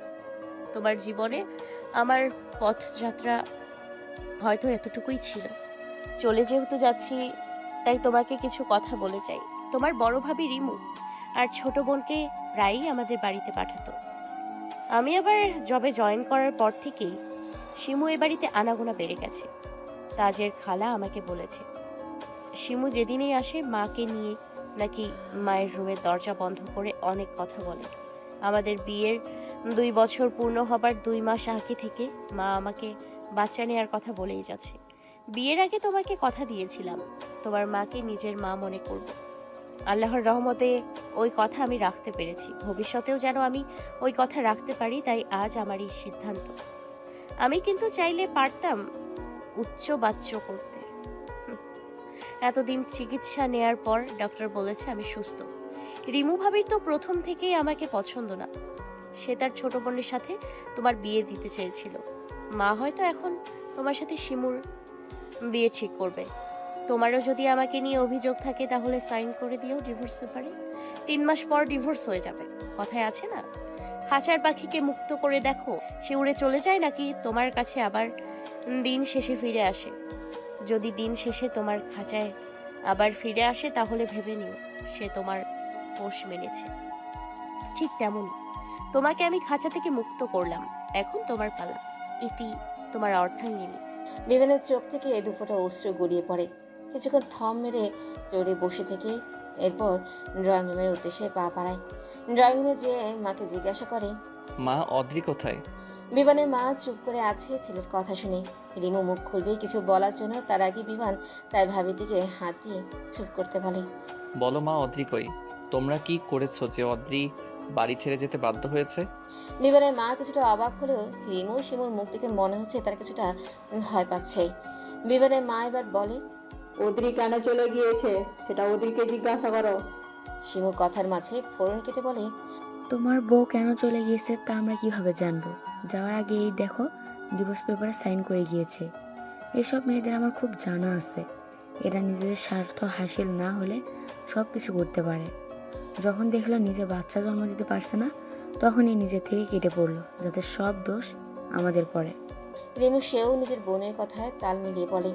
তোমার জীবনে আমার পথযাত্রা হয়তো এতটুকুই ছিল। চলে যেহেতু যাচ্ছি, তাই তোমাকে কিছু কথা বলে যাই। তোমার বড় ভাবি রিমু আর ছোট বোনকে প্রায়ই আমাদের বাড়িতে পাঠাতো। আমি আবার জবে জয়েন করার পর থেকেই শিমু এ বাড়িতে আনাগোনা বেড়ে গেছে। তাজের খালা আমাকে বলেছে, শিমু যেদিনেই আসে মাকে নিয়ে নাকি মায়ের রুমের দরজা বন্ধ করে অনেক কথা বলে। আমাদের বিয়ের 2 বছর পূর্ণ হবার 2 মাস আগে থেকে মা আমাকে বাচ্চা নেওয়ার কথা বলেই যাচ্ছে। বিয়ের আগে তোমাকে কথা দিয়েছিলাম তোমার মাকে নিজের মা মনে করব। আল্লাহর রহমতে ওই কথা আমি রাখতে পেরেছি। ভবিষ্যতেও যেন আমি ওই কথা রাখতে পারি, তাই আজ আমার এই সিদ্ধান্ত। আমি কিন্তু চাইলে পারতাম উচ্চ বাচ্চ করতে। এতদিন চিকিৎসা নেয়ার পর ডক্টর বলেছে আমি সুস্থ। রিমু ভাবির তো প্রথম থেকেই আমাকে পছন্দ না। সে তার ছোট বোনের সাথে তোমার বিয়ে দিতে চেয়েছিল। মা হয়তো এখন তোমার সাথে শিমুর বিয়ে ঠিক করবে। তোমারও যদি আমাকে নিয়ে অভিযোগ থাকে তাহলে সাইন করে দিও ডিভোর্স পেপারে। 3 মাস পর ডিভোর্স হয়ে যাবে। কথায় আছে না, খাঁচার পাখিকে মুক্ত করে দেখো সে উড়ে চলে যায় নাকি তোমার কাছে আবার দিন শেষে ফিরে আসে। যদি দিন শেষে তোমার খাঁচায় আবার ফিরে আসে তাহলে ভেবে নিও সে তোমার পোষ মেনেছে। ঠিক তেমনই তোমাকে আমি খাঁচা থেকে মুক্ত করলাম, এখন তোমার পালা। ইতি, তোমার অর্ধাঙ্গিনী। বিভানের চোখ থেকে দুফোঁটা অশ্রু গড়িয়ে পড়ে। কিছুক্ষণ থম মেরে ফ্লোরে বসে থেকে এরপর ড্রয়িং রুমের উদ্দেশ্যে পা বাড়ায়। ড্রয়িং রুমে যেয়ে মাকে জিজ্ঞাসা করে, মা, অদ্রি কোথায়? বিভানের মা চুপ করে আছে ছেলের কথা শুনে। রিমু মুখ খুলবে কিছু বলার জন্য, তার আগে বিভান তার ভাবির দিকে হাত দিয়ে চুপ করতে বলে। বলো মা, অদ্রি কই? তোমরা কি করেছো যে অদ্রি বাড়ি ছেড়ে যেতে বাধ্য হয়েছে? বিভানের মা কিছুটা অবাক হলেও রিমু শিমুর মুখ থেকে মনে হচ্ছে তার কিছুটা ভয় পাচ্ছে। বিভানের মা এবার বলে, ওদ্রি কেন চলে গিয়েছে সেটা ওদ্রিকে জিজ্ঞাসা করো। শিমু কথার মাঝে ফোড়ন কেটে বলে, তোমার বউ কেন চলে গিয়েছে তা আমরা কিভাবে জানবো? যাওয়ার আগে এই দেখো ডিভোর্স পেপারে সাইন করে গিয়েছে। এসব মেয়েদের আমার খুব জানা আছে। এরা নিজেদের স্বার্থ হাসিল না হলে সব কিছু করতে পারে। যখন দেখলো নিজে বাচ্চা জন্ম দিতে পারছে না, তখনই নিজে থেকে কেটে পড়লো যাতে সব দোষ আমাদের পড়ে। রিমু সেও নিজের বোনের কথায় তাল মিলিয়ে বলে,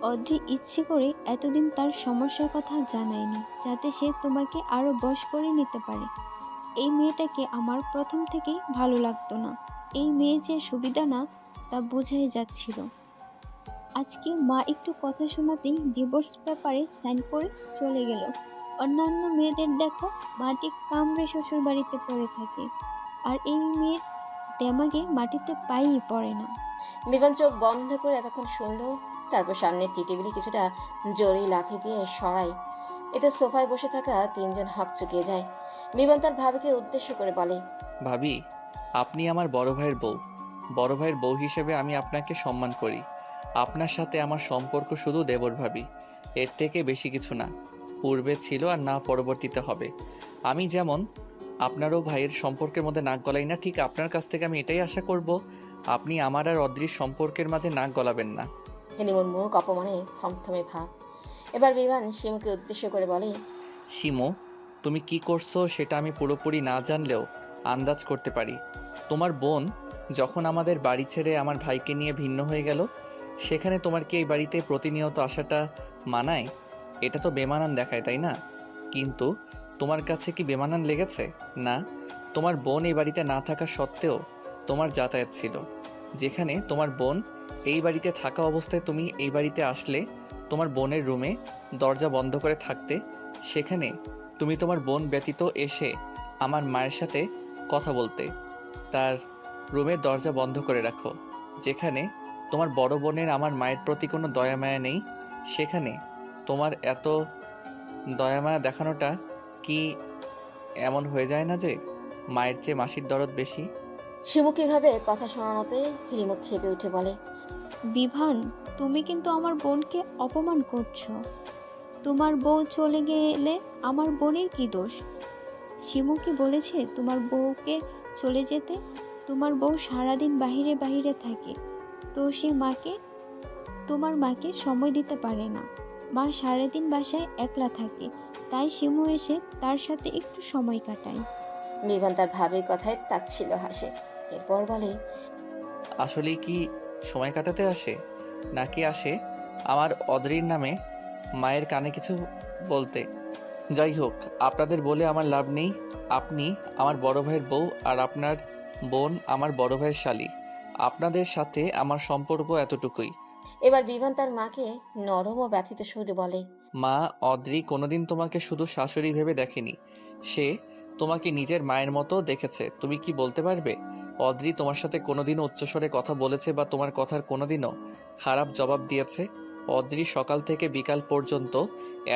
অদ্রি ইচ্ছে করে এতদিন তার সমস্যার কথা জানায়নি যাতে সে তোমাকে আরও বশ করে নিতে পারে। এই মেয়েটাকে আমার প্রথম থেকেই ভালো লাগতো না। এই মেয়ে যে সুবিধা না তা বোঝাই যাচ্ছিল। আজকে মা একটু কথা শোনাতেই ডিভোর্স পেপারে সাইন করে চলে গেল। অন্যান্য মেয়েদের দেখো মাটি কামড়ে শ্বশুর বাড়িতে পড়ে থাকে, আর এই মেয়ের দেমাগে মাটিতে পাই পড়ে না। বিভান চোখ বন্ধ করে এতক্ষণ শুনল, তারপর সামনের টি টেবিলে কিছুটা জোরে লাথি দিয়ে সরায়। এতে সোফায় বসে থাকা 3 জন হক চুকিয়ে যায়। বিভান তার ভাবিকে উদ্দেশ্য করে বলে, ভাবি, আপনি আমার বড় ভাইয়ের বউ। বড় ভাইয়ের বউ হিসেবে আমি আপনাকে সম্মান করি। আপনার সাথে আমার সম্পর্ক শুধু দেবর ভাবি, এর থেকে বেশি কিছু না। পূর্বে ছিল আর না পরবর্তীতে হবে। আমি যেমন আপনারও ভাইয়ের সম্পর্কের মধ্যে নাক গলাই না, ঠিক আপনার কাছ থেকে আমি এটাই আশা করব আপনি আমার আর অদ্রির সম্পর্কের মাঝে নাক গলাবেন না। হিলিমুর মুখ অপমানে থমথমে ভাব। এবার বিভান শিমুকে উদ্দেশ্য করে বলে, শিমু, তুমি কি করছো সেটা আমি পুরোপুরি না জানলেও আন্দাজ করতে পারি। তোমার বোন যখন আমাদের বাড়ি ছেড়ে আমার ভাইকে নিয়ে ভিন্ন হয়ে গেল, সেখানে তোমার কি এই বাড়িতে প্রতিনিয়ত আসাটা মানায়? এটা তো বেমানান দেখায়, তাই না? কিন্তু তোমার কাছে কি বেমানান লেগেছে? না, তোমার বোন এই বাড়িতে না থাকা সত্ত্বেও তোমার যাতায়াত ছিল। যেখানে তোমার বোন এই বাড়িতে থাকা অবস্থায় তুমি এই বাড়িতে আসলে তোমার বোনের রুমে দরজা বন্ধ করে থাকতে, সেখানে তুমি তোমার বোন ব্যতীত এসে আমার মায়ের সাথে কথা বলতে। তার রুমের দরজা বন্ধ করে রাখো। যেখানে তোমার বড় বোনের আমার মায়ের প্রতি কোনো দয়া মায়া নেই, সেখানে তোমার এত দয়া মায়া দেখানোটা কি এমন হয়ে যায় না যে মায়ের চেয়ে মাসির দরদ বেশি? শিমু কিভাবে কথা শোনানোতে হিলিমু খেপে উঠে বলে, বিভান, তুমি কিন্তু আমার বোনকে অপমান করছো। তোমার বউ চলে গেলে আমার বোনের কি দোষ? শিমু কি বলেছে তোমার বউকে চলে যেতে? তোমার বউ সারাদিন বাহিরে বাহিরে থাকে, তো সে তোমার মাকে সময় দিতে পারে না। মা সারাদিন বাসায় একলা থাকে, তাই শিমু এসে তার সাথে একটু সময় কাটায়। বিভান তার ভাবের কথায় তাচ্ছিল্য হাসে। এরপর বলে, আসলেই কি সময় কাটাতে আসে, নাকি আসে আমার অদ্রির নামে মায়ের কানে কিছু বলতে? যাই হোক, আপনাদের বলে আমার লাভ নেই। আপনি আমার বড় ভাইয়ের বউ আর আপনার বোন আমার বড় ভাইয়ের শালী। আপনাদের সাথে আমার সম্পর্ক এতটুকুই। এবার বিভান তার মাকে নরম ও ব্যথিত সুরে বলে, মা, অদ্রি কোনোদিন তোমাকে শুধু শাশুড়ি ভেবে দেখেনি, সে তোমাকে নিজের মায়ের মতো দেখেছে। তুমি কি বলতে পারবে অদ্রি তোমার সাথে কোনোদিনও উচ্চস্বরে কথা বলেছে বা তোমার কথার কোনোদিনও খারাপ জবাব দিয়েছে? অদ্রি সকাল থেকে বিকাল পর্যন্ত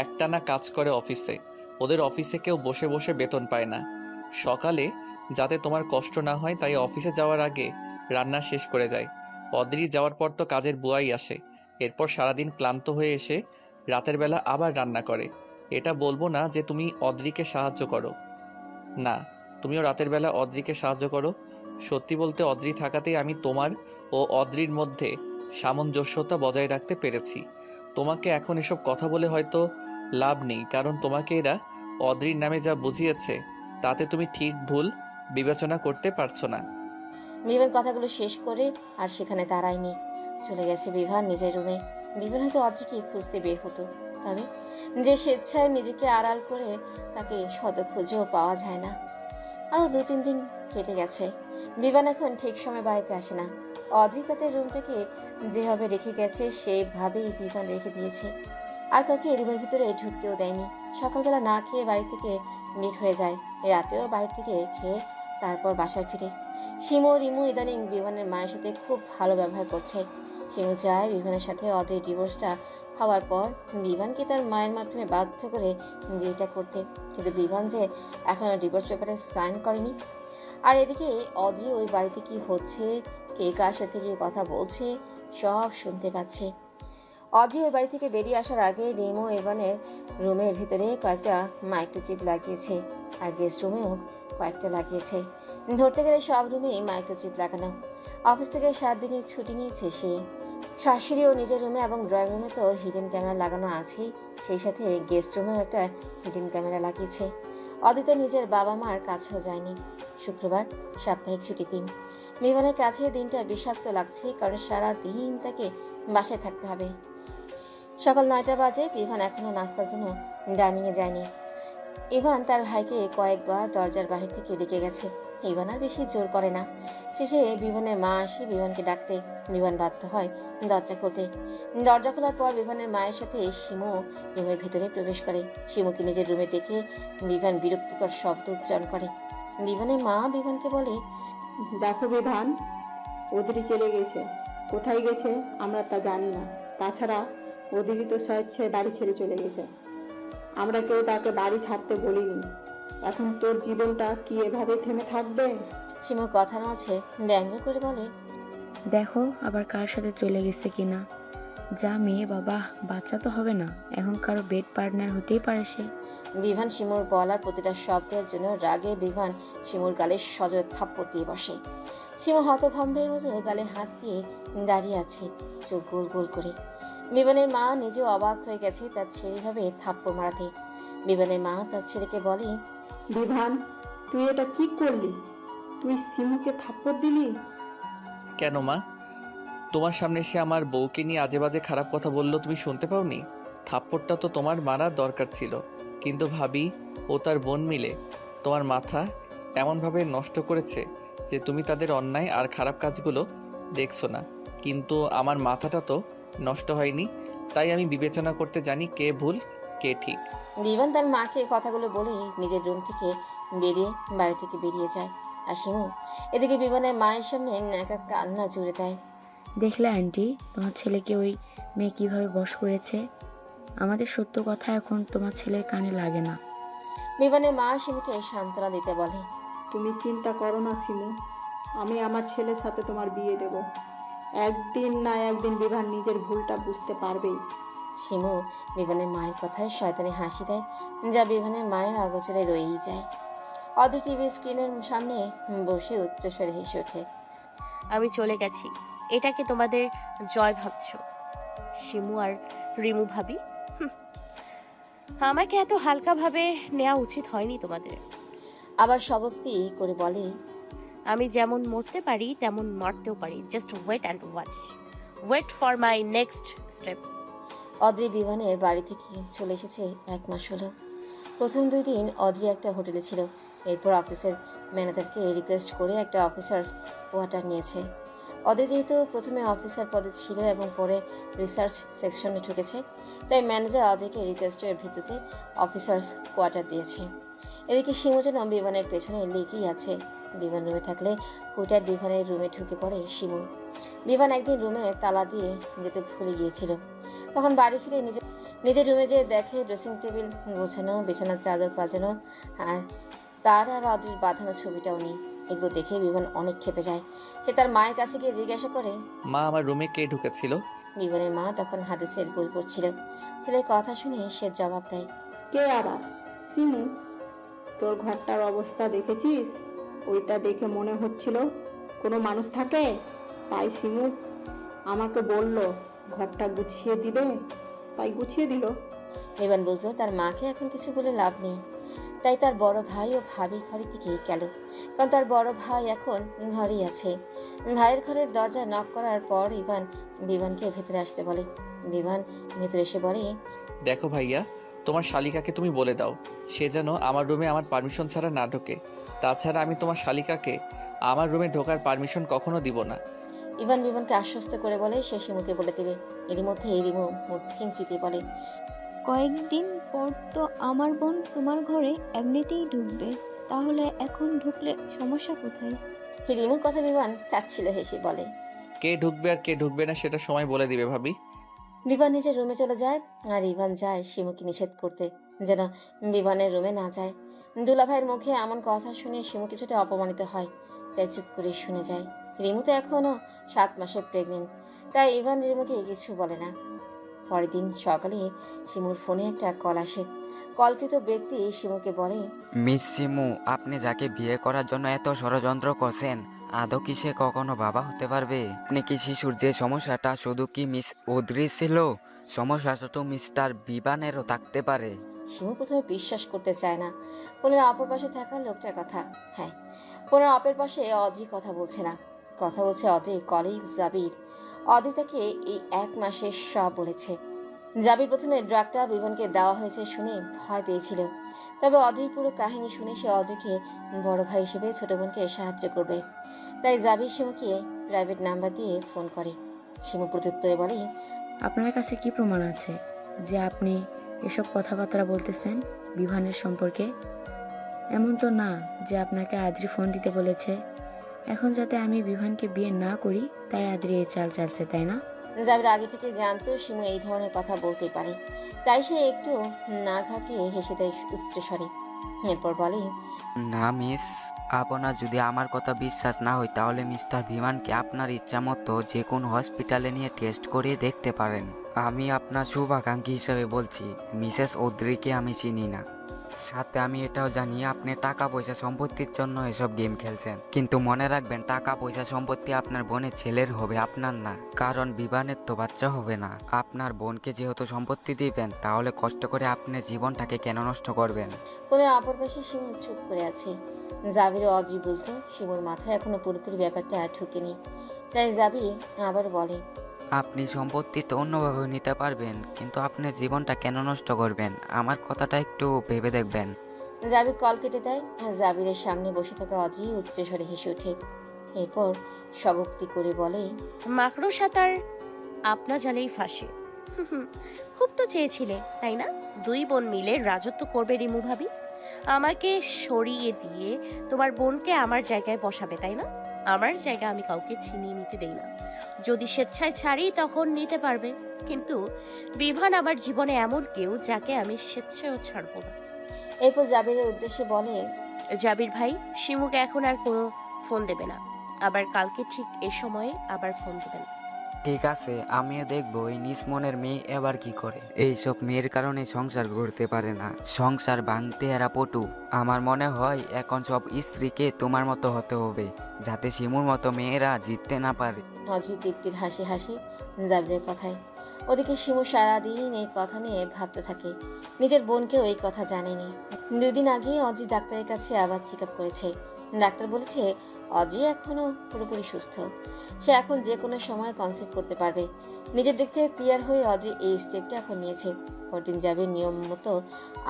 একটানা কাজ করে অফিসে। ওদের অফিসে কেউ বসে বসে বেতন পায় না। সকালে যাতে তোমার কষ্ট না হয় তাই অফিসে যাওয়ার আগে রান্না শেষ করে যায়। অদ্রি যাওয়ার পর তো কাজের বুয়াই আসে। এরপর সারাদিন ক্লান্ত হয়ে এসে রাতের বেলা আবার রান্না করে। এটা বলবো না যে তুমি অদ্রিকে সাহায্য করো না, তুমিও রাতের বেলা অদ্রিকে সাহায্য করো। সত্যি বলতে অদ্রি থাকাতেই আমি তোমার ও অদ্রির মধ্যে সামঞ্জস্যতা বজায় রাখতে পেরেছি। তোমাকে এখন এসব কথা বলে হয়তো লাভ নেই, কারণ তোমাকে এরা অদ্রির নামে যা বুঝিয়েছে তাতে তুমি ঠিক ভুল বিবেচনা করতে পারছো না। বিভান কথাগুলো শেষ করে আর সেখানে দাঁড়ায়নি। চলে গেছে বিভান নিজের রুমে। বিভান হয়তো অদ্রিকে খুঁজতে বের হতো, তবে যে স্বেচ্ছায় নিজেকে আড়াল করে তাকে শত খুঁজেও পাওয়া যায় না। আরও 2-3 দিন কেটে গেছে। বিভান এখন ঠিক সময় বাড়িতে আসে না। অদ্রি তাদের রুমটাকে যেভাবে রেখে গেছে সেভাবেই বিভান রেখে দিয়েছে। আর কাউকে রুমের ভিতরে ঢুকতেও দেয়নি। সকালবেলা না খেয়ে বাড়ি থেকে বের হয়ে যায়, রাতেও বাইরে থেকে খেয়ে তারপর বাসায় ফিরে। শিমু ও রিমু ইদানিং বিভানের মায়ের সাথে খুব ভালো ব্যবহার করছে। শিমু চায় বিভানের সাথে অদ্রির ডিভোর্সটা হওয়ার পর বিভানকে তার মায়ের মাধ্যমে বাধ্য করে বিয়েটা করতে, কিন্তু বিভান যে এখনও ডিভোর্স পেপারে সাইন করেনি। আর এদিকে অদ্রি ওই বাড়িতে কি হচ্ছে, কে কার সাথে গিয়ে কথা বলছে, সব শুনতে পাচ্ছে। অদ্রি ওই বাড়ি থেকে বেরিয়ে আসার আগে রিমু ইভানের রুমের ভিতরে কয়েকটা মাইক্রোচিপ লাগিয়েছে, আর গেস্ট রুমেও কয়েকটা লাগিয়েছে। ধরতে গেলে সব রুমেই মাইক্রোচিপ লাগানো। অফিস থেকে 7 দিনের ছুটি নিয়েছে সে। শাশুড়ি ও নিজের রুমে এবং ড্রয়িং রুমে তো হিডেন ক্যামেরা লাগানো আছেই, সেই সাথে গেস্ট রুমেও একটা হিডেন ক্যামেরা লাগিয়েছে। অদিত নিজের বাবা মার কাছেও যায়নি। শুক্রবার সাপ্তাহিক ছুটির দিন। বিমানের কাছে দিনটা বিষাক্ত লাগছে, কারণ সারা দিন তাকে বাসায় থাকতে হবে। সকাল 9টা বাজে। বিভান এখনো নাস্তার জন্য ডাইনিংয়ে যায়নি। ইভান তার ভাইকে কয়েকবার দরজার বাহির থেকে ডেকে গেছে। ইভান আর বেশি জোর করে না। শেষে বিভানের মা আসে বিভানকে ডাকতে। বিভান বাধ্য হয় দরজা খুলতে। দরজা খোলার পর বিভানের মায়ের সাথে শিমু রুমের ভিতরে প্রবেশ করে। শিমুকে নিজের রুমে দেখে বিভান বিরক্তিকর শব্দ উচ্চারণ করে। বিভানের মা বিভানকে বলে, দেখো বিধান, অদ্রি চলে গেছে। কোথায় গেছে আমরা তা জানি না। তাছাড়া অদ্রি তো স্বেচ্ছায় বাড়ি ছেড়ে চলে গেছে। আমরা কেউ তাকে বাড়ি ছাড়তে বলিনি। এখন তোর জীবনটা কি এভাবে থেমে থাকবে? শিমু কথার মাঝে ব্যঙ্গ করে বলে, দেখো আবার কার সাথে চলে গেছে কিনা। যা মেয়ে বাবা, বাচ্চা তো হবে না, এখন কারো বেড পার্টনার হতেই পারে সে। বিভান শিমুর বলার প্রতিটা শব্দের জন্য রাগে বিভান শিমুর গালে সজোরে থাপ্পড় দিয়ে বসে। শিমু হতভম্বের মতো গালে হাত দিয়ে দাঁড়িয়ে আছে, চোখ গোল গোল করে। বিমানের মা নিজেও অবাক হয়ে গেছে তার ছেলেভাবে থাপ্পড় মারাতে। বিমানের মা তার ছেলেকে বলে, বিভান, তুই এটা কি করলি? তুই শিমুকে থাপ্পড় দিলি? কেন মা? তোমার সামনে সে আমার বউকে নিয়ে আজে বাজে খারাপ কথা বললো, তুমি শুনতে পাওনি? থাপ্পড়টা তো তোমার মারার দরকার ছিল, কিন্তু ভাবি ও তার বোন মিলে তোমার মাথা এমনভাবে নষ্ট করেছে যে তুমি তাদের অন্যায় আর খারাপ কাজগুলো দেখছো না। কিন্তু আমার মাথাটা তো নষ্ট হয়নি, তাই আমি বিবেচনা করতে জানি কে ভুল কে ঠিক। বিমান তার মাকে কথাগুলো বলে নিজের রুম থেকে বেরিয়ে বাড়ি থেকে বেরিয়ে যায়। আর শিমু এদিকে বিমানের মায়ের সামনে একা কান্না জুড়ে দেয়। দেখলে আন্টি, তোমার ছেলেকে ওই মেয়ে কিভাবে বশ করেছে? আমাদের সত্য কথা এখন তোমার ছেলের কানে লাগে না। বিমানের মা শিমুকে সান্ত্বনা দিতে বলে, তুমি চিন্তা করো না শিমু, আমি আমার ছেলের সাথে তোমার বিয়ে দেব। একদিন না একদিন বিভান নিজের ভুলটা বুঝতে পারবেই। শিমু বিমানের মায়ের কথায় শয়তানি হাসি দেয়, যা বিমানের মায়ের অগোচরে রয়েই যায়। অদ্রি টিভির স্ক্রিনের সামনে বসে উচ্চস্বরে হেসে ওঠে। আমি চলে গেছি, এটাকে তোমাদের জয় ভাবছো শিমু আর রিমু ভাবি? আমাকে এত হালকাভাবে নেওয়া উচিত হয়নি তোমাদের। আবার শবক্তি করে বলে, আমি যেমন মরতে পারি তেমন মরতেও পারি। Just wait and watch, wait for my next step. Adri বিমানের বাড়ি থেকে চলে এসেছে 1 মাস হলো। প্রথম 2 দিন অদ্রি একটা হোটেলে ছিল, এরপর অফিসের ম্যানেজারকে রিকোয়েস্ট করে একটা অফিসার্স কোয়ার্টার নিয়েছে। অদ্রি যেহেতু প্রথমে অফিসার পদে ছিল এবং পরে রিসার্চ সেকশনে ঢুকেছে, তাই ম্যানেজার অদ্রিকে রিকোয়েস্টের ভিত্তিতে অফিসার্স কোয়ার্টার দিয়েছে। এদিকে শিমু যেন বিমানের পেছনে লেগেই আছে। বিমান রুমে থাকলে হুটার বিমানের রুমে ঢুকে পড়ে শিমু। বিমান একদিন রুমে তালা দিয়ে যেতে ভুলে গিয়েছিল। তখন বাড়ি ফিরে নিজের রুমে যেয়ে দেখে ড্রেসিং টেবিল গোছানো, বিছানার চাদর পাল্টানো, আর তার আর অদ্রির বাঁধানো ছবিটাও নেই। এগুলো দেখে বিমান অনেক ক্ষেপে যায়। সে তার মায়ের কাছে গিয়ে জিজ্ঞাসা করে, মা, আমার রুমে কে ঢুকেছিল? বিমানের মা তখন হাদিসের বই পড়ছিল। ছেলের কথা শুনে সে জবাব দেয়, কে আবার? শিমু, তোর ঘরটার অবস্থা দেখেছিস? ওইটা দেখে মনে হচ্ছিল কোনো মানুষ থাকে, তাই শিমু আমাকে বলল ঘরটা গুছিয়ে দিবে, তাই গুছিয়ে দিল। বিমান বুঝলো তার মাকে এখন কিছু বলে লাভ নেই, তাই তার বড় ভাই ও ভাবি ঘরের দিকে গেল, কারণ তার বড় ভাই এখন ঘরেই আছে। ভাইয়ের ঘরের দরজা নক করার পর বিমানকে ভেতরে আসতে বলে। বিমান ভেতরে এসে বলে, দেখো ভাইয়া, তোমার শালিকাকে তুমি বলে দাও সে যেন আমার রুমে আমার পারমিশন ছাড়া না ঢোকে। তাছাড়া আমি তোমার শালিকাকে আমার রুমে ঢোকার পারমিশন কখনো দিব না। বিমানকে আশ্বস্ত করে বলে সে শিমুকে বলে দেবে। এরই মধ্যে রিমু খিঞ্চিতে বলে, কয়েকদিন পর তো আমার বোন তোমার ঘরে এমনিতেই ঢুকবে, তাহলে এখন ঢুকলে সমস্যা কোথায়? রিমুর কথা বিমান কাঁদছিল হেসে বলে, কে ঢুকবে আর কে ঢুকবে না সেটা সময় বলে দিবে ভাবি। বিমান নিজের রুমে চলে যায় আর ইভান যায় শিমুকে নিষেধ করতে যেন বিমানের রুমে না যায়। দুলা ভাইয়ের মুখে এমন কথা শুনে শিমু কিছুটা অপমানিত হয়, তাই চুপ করে শুনে যায়। রিমু তো এখনো 7 মাসের প্রেগনেন্ট, তাই ইভান রিমুকে কিছু বলে না। পরের দিন সকালে শিমুর ফোনে একটা কল আসে। কলকৃত ব্যক্তি শিমুকে বলে, মিস শিমু, আপনি যাকে বিয়ে করার জন্য এত ষড়যন্ত্র করছেন, আদৌ কি সে কখনো বাবা হতে পারবে? আপনি কি শিশুর যে সমস্যাটা শুধু কি মিস অদ্রি ছিল, সমস্যাটা তো মিস্টার বিবানেরও থাকতে পারে। শিমু প্রথমে বিশ্বাস করতে চায় না ফোনের অপর পাশে থাকা লোকটার কথা। হ্যাঁ, ফোনের অপর পাশে অদ্রি কথা বলছে না, কথা বলছে অদ্রির কলিগ জাবির। অদ্রি তাকে এই 1 মাসে সব বলেছে। জাবির প্রথমে ড্রাগটা বিমানকে দেওয়া হয়েছে শুনে ভয় পেয়েছিল, তবে অদ্রির পুরো কাহিনী শুনে সে অদ্রিকে বড় ভাই হিসেবে ছোট বোনকে সাহায্য করবে। তাই জাবির শিমুকে প্রাইভেট নাম্বার দিয়ে ফোন করে। শিমু প্রত্যুত্তরে বলে, আপনার কাছে কি প্রমাণ আছে যে আপনি এসব কথাবার্তা বলতেছেন বিভানের সম্পর্কে? এমন তো না যে আপনাকে আদ্রি ফোন দিতে বলেছে। এখন যাতে আমি বিভানকে বিয়ে না করি তাই আদ্রি এই চাল চালছে, তাই না? জাবির আগে থেকে জানতো শিমু এই ধরনের কথা বলতে পারে, তাই সে একটু না ঘাবড়িয়ে হেসে দেয় উচ্চ স্বরে। এরপর বলে, না মিস, আপনার যদি আমার কথা বিশ্বাস না হয় তাহলে মিস্টার বিমানকে আপনার ইচ্ছা মতো যে কোনো হসপিটালে নিয়ে টেস্ট করিয়ে দেখতে পারেন। আমি আপনার শুভাকাঙ্ক্ষী হিসেবে বলছি, মিসেস অদ্রিকে আমি চিনি না। সাথে আমি এটাও জানি আপনি টাকা পয়সা সম্পত্তির জন্য এসব গেম খেলছেন। কিন্তু মনে রাখবেন, টাকা পয়সা সম্পত্তি আপনার বোনের ছেলের হবে, আপনার না। কারণ বিবানের তো বাচ্চা হবে না। আপনার বোনকে যেহেতু সম্পত্তি দিবেন, তাহলে কষ্ট করে আপনি জীবনটাকে কেন নষ্ট করবেন? কোনের অপর পাশে শিমু চুপ করে আছে। জাবির ও অদ্রি বুঝলো শিমুর মাথায় এখনো পুরোপুরি ব্যাপারটা ঢুকেনি। তাই জাবি আবার বলে, আপনি সম্পত্তি তো অন্যভাবে নিতে পারবেন, কিন্তু আপনার জীবনটা কেন নষ্ট করবেন? আমার কথাটা একটু ভেবে দেখবেন। জাবি কল কেটে দেয়। জাবিরের সামনে বসে থাকা অদ্রি উচ্চস্বরে হেসে ওঠে। এরপর স্বগোক্তি করে বলে, মাকড় সাঁতার আপনা জালেই ফাঁসে। খুব তো চেয়েছিলে তাই না? দুই বোন মিলে রাজত্ব করবে রিমু ভাবি। আমাকে সরিয়ে দিয়ে তোমার বোনকে আমার জায়গায় বসাবে তাই না? আমার জায়গা আমি কাউকে ছিনিয়ে নিতে দেই না। যদি স্বেচ্ছায় ছাড়ি তখন নিতে পারবে, কিন্তু বিভান আমার জীবনে এমন কেউ যাকে আমি স্বেচ্ছায়ও ছাড়বো না। এরপর জাবিরের উদ্দেশ্যে বলে, জাবির ভাই, শিমুকে এখন আর কোনো ফোন দেবে না। আবার কালকে ঠিক এ সময়ে আবার ফোন দেবেন। ঠিক আছে, আমিও দেখবো এই নিজ মনের মেয়ে এবার কি করে। এইসব মেয়ের কারণে সংসার করতে পারে না, সংসার ভাঙতে এরা পটু। আমার মনে হয় এখন সব স্ত্রীকে তোমার মতো হতে হবে, যাতে শিমুর মতো মেয়েরা জিততে না পারে। অদ্রি তৃপ্তির হাসি হাসি জাবিরের কথায়। ওদিকে শিমু সারাদিন এই কথা নিয়ে ভাবতে থাকে। নিজের বোনকেও এই কথা জানেনি। 2 দিন আগে অদ্রি ডাক্তারের কাছে আবার চেক আপ করেছে। ডাক্তার বলেছে অদ্রি এখনো পুরোপুরি সুস্থ। সে এখন যে কোনো সময় কনসিভ করতে পারবে। নিজের দিক থেকে ক্লিয়ার হয়ে অদ্রি এই স্টেপটা এখন নিয়েছে। পরদিন যাবে নিয়ম মতো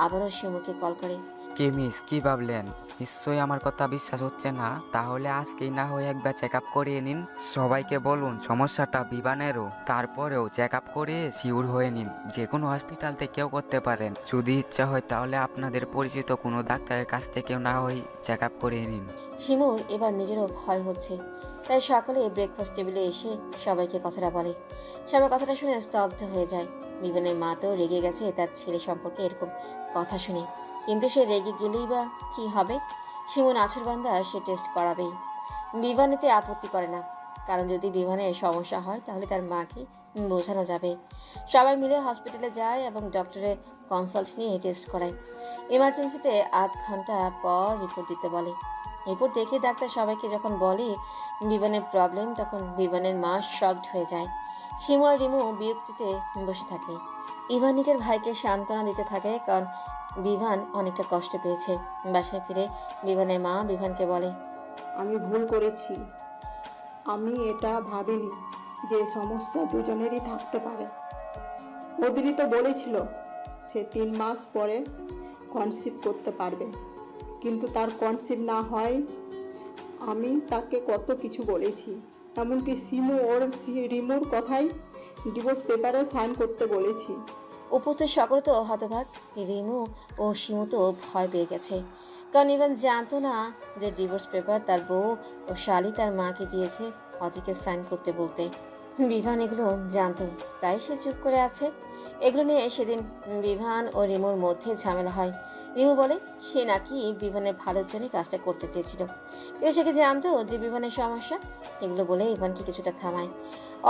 আবারও শিমুকে কল করে। কি মিস, কি ভাবলেন? নিশ্চয়ই আমার কথা বিশ্বাস হচ্ছে না। তাহলে আজকেই না হয়ে একবার চেক আপ করিয়ে নিন। সবাইকে বলুন সমস্যাটা বিবানেরও, তারপরেও চেক আপ করে শিওর হয়ে নিন। যে কোনো হসপিটাল থেকেও করতে পারেন। যদি ইচ্ছা হয় তাহলে আপনাদের পরিচিত কোনো ডাক্তারের কাছ থেকেও না হয় চেক আপ করিয়ে নিন। শিমুর এবার নিজেরও ভয় হচ্ছে। তাই সকালে ব্রেকফাস্ট টেবিলে এসে সবাইকে কথাটা বলে। সবাই কথাটা শুনে স্তব্ধ হয়ে যায়। বিমানের মা তো রেগে গেছে তার ছেলে সম্পর্কে এরকম কথা শুনে। কিন্তু সে রেগে গেলেই বা কি হবে? শিমু নাছরবান্দা, সে টেস্ট করাবেই। বিমান এতে আপত্তি করে না, কারণ যদি বিমানে সমস্যা হয় তাহলে তার মাকে বোঝানো যাবে। সবাই মিলে হসপিটালে যায় এবং ডক্টরের কনসাল্ট নিয়ে টেস্ট করায়। এমার্জেন্সিতে 8 ঘন্টা পর রিপোর্ট দিতে বলে। রিপোর্ট দেখে ডাক্তার সবাইকে যখন বলে বিমানের প্রবলেম, তখন বিমানের মা শকড হয়ে যায়। শিমু আর রিমু বিরক্তিতে বসে থাকে। ইভান নিজের ভাইকে সান্ত্বনা দিতে থাকে, কারণ বিভান অনেকটা কষ্ট পেয়েছে। বাসায় ফিরে বিভানের মা বিভানকে বলে, আমি ভুল করেছি। আমি এটা ভাবিনি যে সমস্যা দুজনেরই থাকতে পারে। অদ্রি তো বলেছিল সে 3 মাস পরে কনসিভ করতে পারবে, কিন্তু তার কনসিভ না হয় আমি তাকে কত কিছু বলেছি। এমনকি রিমুর কথাই ডিভোর্স পেপারে সাইন করতে বলেছি। উপস্থিত সকলে তো হতবাক। রিমু ও শিমু তো ভয় পেয়ে গেছে, কারণ ইভান জানতো না যে ডিভোর্স পেপার তার বউ ও শালি তার মাকে দিয়েছে অদ্রিকে সাইন করতে বলতে। বিভান এগুলো জানতো, তাই সে চুপ করে আছে। এগুলো নিয়ে সেদিন বিভান ও রিমুর মধ্যে ঝামেলা হয়। রিমু বলে সে নাকি বিভানের ভালোর জন্য কাজটা করতে চেয়েছিল, কিন্তু সে কি জানতো যে বিভানের সমস্যা? এগুলো বলে ইভানকে কিছুটা থামায়।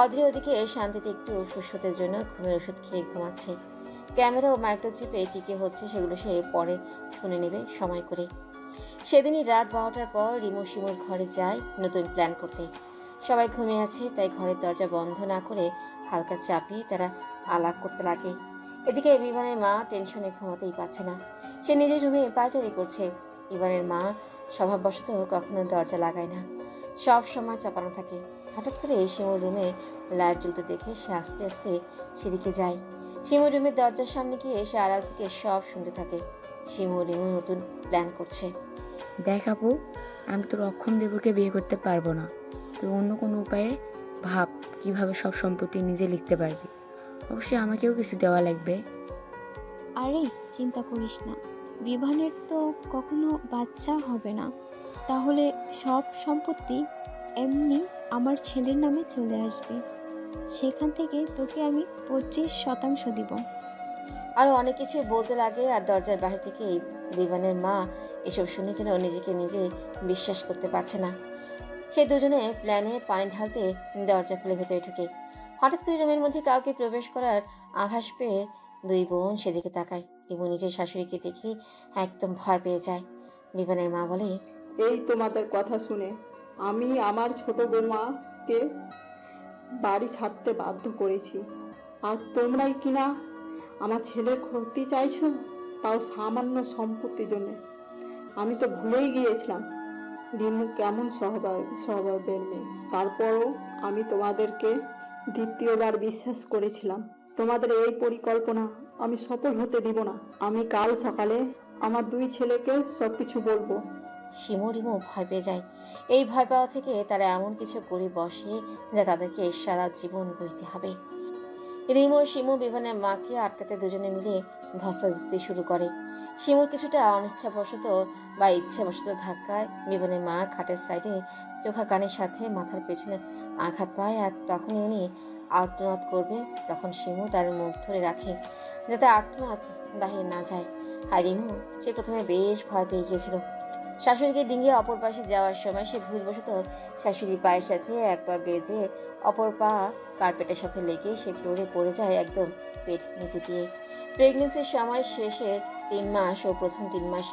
অদ্রি ওদিকে শান্তিতে একটু ফুসফুসের জন্য ঘুমের ওষুধ খেয়ে ঘুমাচ্ছে। ক্যামেরা ও মাইক্রোচিপে টিকে হচ্ছে, সেগুলো সে পরে শুনে নেবে সময় করে। সেদিনই রাত 12টার পর রিমু শিমুর ঘরে যায় নতুন প্ল্যান করতে। সবাই ঘুমিয়ে আছে, তাই ঘরের দরজা বন্ধ না করে হালকা চাপিয়ে তারা আলাপ করতে লাগে। এদিকে বিমানের মা টেনশনে ঘুমাতেই পারছে না। সে নিজের রুমে পায়চারি করছে। ইভানের মা স্বভাববশত কখনো দরজা লাগায় না, সব সময় চাপানো থাকে। হঠাৎ করে শিমুর রুমে লাইট জ্বলতে দেখে সে আস্তে আস্তে সেদিকে যায়। শিমুর রুমের দরজার সামনে গিয়ে সে আড়াল থেকে সব শুনতে থাকে। শিমু রিমু নতুন প্ল্যান করছে। দেখ আপু, আমি তোর অক্ষম দেবরকে বিয়ে করতে পারবো না। তুই অন্য কোনো উপায়ে ভাব কিভাবে সব সম্পত্তি নিজে লিখতে পারবি। অবশ্যই আমাকেও কিছু দেওয়া লাগবে। আরে চিন্তা করিস না, বিভানের তো কখনো বাচ্চা হবে না, তাহলে সব সম্পত্তি এমনি আমার ছেলের নামে চলে আসবে। সেখান থেকে তোকে আমি 25% দিব। আরও অনেক কিছু বলতে লাগে, আর দরজার বাহির থেকে বিমানের মা এসব শুনে যেন নিজেকে নিজে বিশ্বাস করতে পারছে না। সে দুজনে প্ল্যানে পানি ঢালতে দরজা খুলে ভেতরে ঢুকে। হঠাৎ করে রুমের মধ্যে কাউকে প্রবেশ করার আভাস পেয়ে দুই বোন সেদিকে তাকায়। রিমু নিজের শাশুড়িকে দেখে একদম ভয় পেয়ে যায়। বিভানের মা বলে, এই তোমাদের কথা শুনে আমি আমার ছোট বৌমাকে বাড়ি ছাড়তে বাধ্য করেছি, আর তোমরাই কিনা আমার ছেলের ক্ষতি চাইছো, তাও সামান্য সম্পত্তির জন্য। আমি তো ভুলেই গিয়েছিলাম রিমু কেমন স্বভাবের মেয়ে। তারপরও আমি তোমাদেরকে দ্বিতীয়বার বিশ্বাস করেছিলাম। তোমাদের এই পরিকল্পনা আমি সফল হতে দিব না। আমি কাল সকালে আমার দুই ছেলেকে সবকিছু বলবো। শিমু রিমু ভয় পেয়ে যায়। এই ভয় পাওয়া থেকে তারা এমন কিছু করে বসে যা তাদেরকে সারা জীবন বইতে হবে। রিমু ও শিমু বিভানের মাকে আটকাতে দুজনে মিলে ধস্তা দিতে শুরু করে। শিমুর কিছুটা অনিচ্ছাবশত বা ইচ্ছাবশত ধাক্কায় বিভানের মা খাটের সাইডে চোখা কানের সাথে মাথার পেছনে আঘাত পায়, আর তখনই উনি আর্তনাদ করবে। তখন শিমু তার মুখ ধরে রাখে যাতে আর্তনাদ বাহিরে না যায়। আর রিমু, সে প্রথমে বেশ ভয় পেয়ে গিয়েছিল। শাশুড়িকে ডিঙিয়ে অপর পাশে যাওয়ার সময় সে ভুলবশত শাশুড়ির পায়ের সাথে এক পা বেজে অপর পা কার্পেটের সাথে লেগে সে ফ্লোরে পড়ে যায় একদম পেট নিচে দিয়ে। প্রেগনেন্সির সময় শেষে 3 মাস ও প্রথম 3 মাস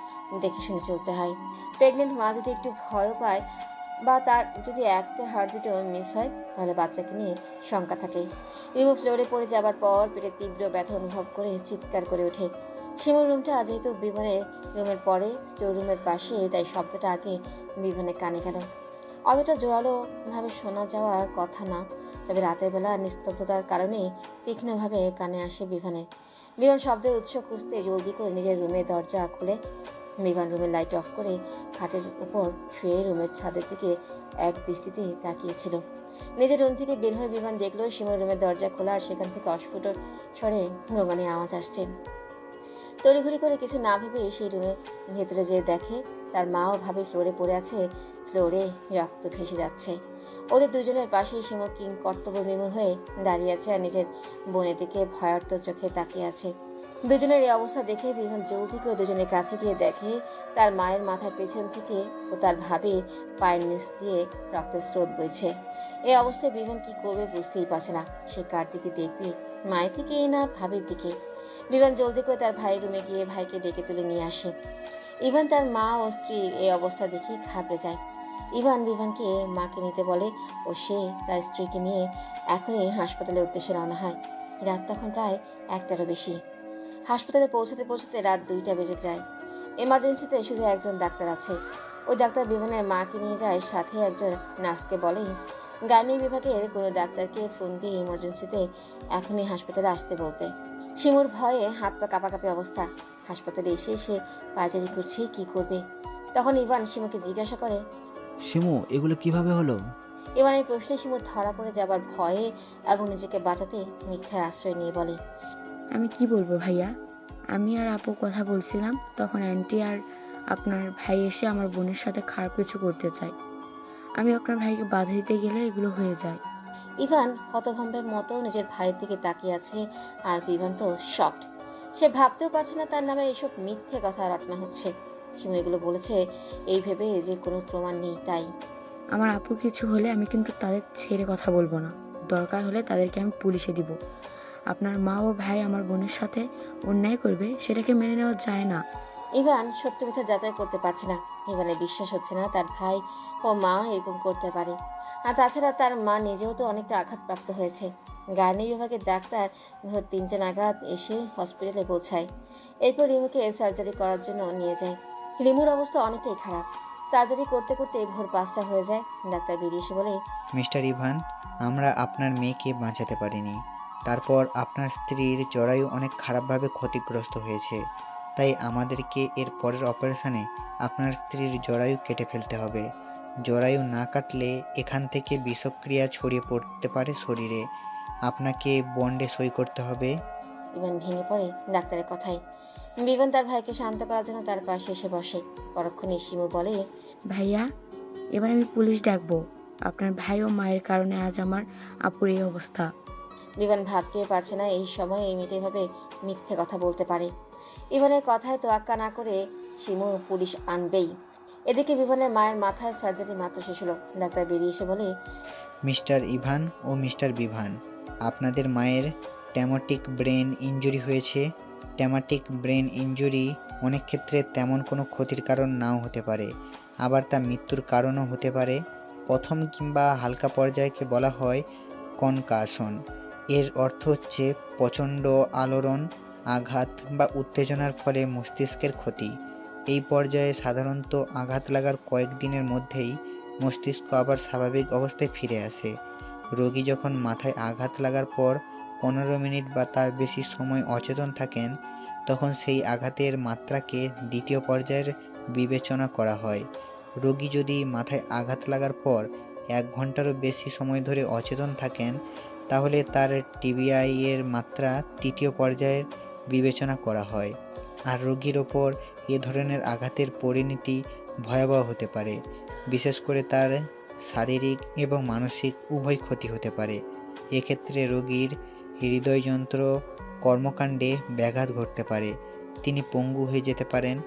দেখে শুনে চলতে হয়। প্রেগনেন্ট মা যদি একটু ভয়ও পায় বা তার যদি একটা হার্টবিটও মিস হয়, তাহলে বাচ্চাকে নিয়ে শঙ্কা থাকে। রিমু ফ্লোরে পড়ে যাবার পর পেটে তীব্র ব্যথা অনুভব করে চিৎকার করে ওঠে। শিমুর রুমটা যেহেতু বিমানের রুমের পরে স্টোর রুমের পাশে, তাই শব্দটা আগে বিমানের কানে গেল। অতটা জোরালো ভাবে শোনা যাওয়ার কথা না, তবে রাতের বেলা নিস্তব্ধতার কারণে তীক্ষ্ণভাবে কানে আসে বিমানের। বিমান শব্দের উৎস খুঁজতে জলদি করে নিজের রুমের দরজা খুলে বিমান রুমের লাইট অফ করে খাটের উপর শুয়ে রুমের ছাদের দিকে এক দৃষ্টিতে তাকিয়েছিল। নিজের রুম থেকে বের হয়ে বিমান দেখলো শিমুর রুমের দরজা খোলা, আর সেখান থেকে অস্ফুট স্বরে গোঙানি আওয়াজ আসছে। তড়িঘড়ি করে কিছু না ভেবে সেই রুমের ভেতরে যেয়ে দেখে তার মাও ভাবে ফ্লোরে পড়ে আছে, ফ্লোরে রক্ত ভেসে যাচ্ছে। ওদের দুজনের পাশেই শিমু কিং কর্তব্য বিমূঢ় হয়ে দাঁড়িয়ে আছে, আর নিজের বোনের দিকে ভয়ার্ত চোখে তাকিয়ে আছে। দুজনের এই অবস্থা দেখে বিমান জলদি করে দুজনের কাছে গিয়ে দেখে তার মায়ের মাথার পেছন থেকে ও তার ভাবির পায়ের নিচ দিয়ে রক্তের স্রোত বইছে। এই অবস্থায় বিমান কি করবে বুঝতেই পারছে না। সে কার দিকে দেখবে, মায়ের দিকেই না ভাবির দিকে? বিমান জলদি করে তার ভাইয়ের রুমে গিয়ে ভাইকে ডেকে তুলে নিয়ে আসে। ইভান তার মা ও স্ত্রীর এই অবস্থা দেখে ঘাবড়ে যায়। ইভান বিভানকে মাকে নিতে বলে ও সে তার স্ত্রীকে নিয়ে এখনই হাসপাতালের উদ্দেশ্যে রওনা হয়। রাত তখন প্রায় 1টারও বেশি। হাসপাতালে পৌঁছাতে পৌঁছাতে রাত 2টা বেজে যায়। এমার্জেন্সিতে শুধু একজন ডাক্তার আছে। ওই ডাক্তার বিভানের মাকে নিয়ে যায়, সাথে একজন নার্সকে বলে গাইনি বিভাগের কোনো ডাক্তারকে ফোন দিয়ে এমার্জেন্সিতে এখনই হাসপাতালে আসতে বলতে। শিমুর ভয়ে হাত পা কাঁপাকাঁপি অবস্থা। হাসপাতালে এসে সে পায়চারি করছে, কি করবে? তখন ইভান শিমুকে জিজ্ঞাসা করে, শিমু, এগুলো কিভাবে হলো? ইভানের প্রশ্নে শিমু ধরা পড়ে যাবার ভয়ে এবং নিজেকে বাঁচাতে মিথ্যার আশ্রয় নিয়ে বলে, আমি কি বলবো ভাইয়া, আমি আর আপু কথা বলছিলাম, তখন আন্টি আর আপনার ভাই এসে আমার বোনের সাথে খারাপ কিছু করতে চায়। আমি আপনার ভাইকে বাধা দিতে গেলে এগুলো হয়ে যায়। ইভান হতভম্বের মতো নিজের ভাইয়ের দিকে তাকিয়ে আছে, আর বিভান তো শকড। সে ভাবতেও পারছে না তার নামে এসব মিথ্যে কথা রটনা হচ্ছে। শিমু এগুলো বলেছে এই ভেবে যে কোনো প্রমাণ নেই, তাই। আমার আপুর কিছু হলে আমি কিন্তু তাদের ছেড়ে কথা বলবো না। দরকার হলে তাদেরকে আমি পুলিশে দিব। আপনার মা ও ভাই আমার বোনের সাথে অন্যায় করবে, সেটাকে মেনে নেওয়া যায় না। ইভান সত্য মিথ্যা যাচাই করতে পারছে না। ইভানের বিশ্বাস হচ্ছে না তার ভাই ও মা এরকম করতে পারে। আর তাছাড়া তার মা নিজেও তো অনেকটা আঘাতপ্রাপ্ত হয়েছে। গাইনি বিভাগের ডাক্তার ভোর 3টে নাগাদ এসে হসপিটালে পৌঁছায়। এরপর রিমুকে সার্জারি করার জন্য নিয়ে যায়। রিমুর অবস্থা অনেকটাই খারাপ। সার্জারি করতে করতে ভোর 5টা হয়ে যায়। ডাক্তার বেরিয়ে এসে বলে, মিস্টার ইভান, আমরা আপনার মেয়েকে বাঁচাতে পারিনি। তারপর আপনার স্ত্রীর জরায়ু অনেক খারাপভাবে ক্ষতিগ্রস্ত হয়েছে, তাই আমাদেরকে এর পরের অপারেশনে আপনার স্ত্রীর জরায়ু কেটে ফেলতে হবে। জরায়ু না কাটলে এখান থেকে বিষক্রিয়া ছড়িয়ে পড়তে পারে শরীরে। আপনাকে বন্ডে সই করতে হবে। ইভান ভেঙে পড়ে ডাক্তারের কথায়। বিভান তার ভাইকে শান্ত করার জন্য তার পাশে এসে বসে। পরক্ষণে শিমু বলে, ভাইয়া, এবার আমি পুলিশ ডাকবো। আপনার ভাই ও মায়ের কারণে আজ আমার আপুর এই অবস্থা। বিভান ভাবতেও পারছে না এই সময় এই মেয়েটা এভাবে মিথ্যে কথা বলতে পারে। ইভানের কথায় তোয়াক্কা না করে শিমু পুলিশ আনবেই। এদিকে বিভানের মায়ের মাথায় সার্জারি মাত্র শেষ হলো। ডাক্তার বেরিয়ে এসে বলে, মিস্টার ইভান ও মিস্টার বিভান, আপনাদের মায়ের ট্রমাটিক ব্রেন ইনজুরি হয়েছে। ট্রমাটিক ব্রেন ইনজুরি অনেক ক্ষেত্রে তেমন কোনো ক্ষতির কারণ নাও হতে পারে, আবার তা মৃত্যুর কারণও হতে পারে। প্রথম কিংবা হালকা পর্যায়কে বলা হয় কনকাশন। এর অর্থ হচ্ছে প্রচণ্ড আলোড়ন, আঘাত বা উত্তেজনার ফলে মস্তিষ্কের ক্ষতি। এই পর্যায়ে সাধারণত আঘাত লাগার কয়েকদিনের মধ্যেই মস্তিষ্ক আবার স্বাভাবিক অবস্থায় ফিরে আসে। রোগী যখন মাথায় আঘাত লাগার পর 15 মিনিট বা তার বেশি সময় অচেতন থাকেন, তখন সেই আঘাতের মাত্রাকে দ্বিতীয় পর্যায়ের বিবেচনা করা হয়। রোগী যদি মাথায় আঘাত লাগার পর 1 ঘন্টারও বেশি সময় ধরে অচেতন থাকেন, তাহলে তার টিবিআই এর মাত্রা তৃতীয় পর্যায়ের বিবেচনা করা হয়। আর রোগীর ওপর এ ধরনের আঘাতের পরিণতি ভয়াবহ হতে পারে। বিশেষ করে তার শারীরিক এবং মানসিক উভয় ক্ষতি হতে পারে। এক্ষেত্রে রোগীর হৃদয়যন্ত্র কর্মকাণ্ডে ব্যাঘাত ঘটতে পারে, তিনি পঙ্গু হয়ে যেতে পারেন,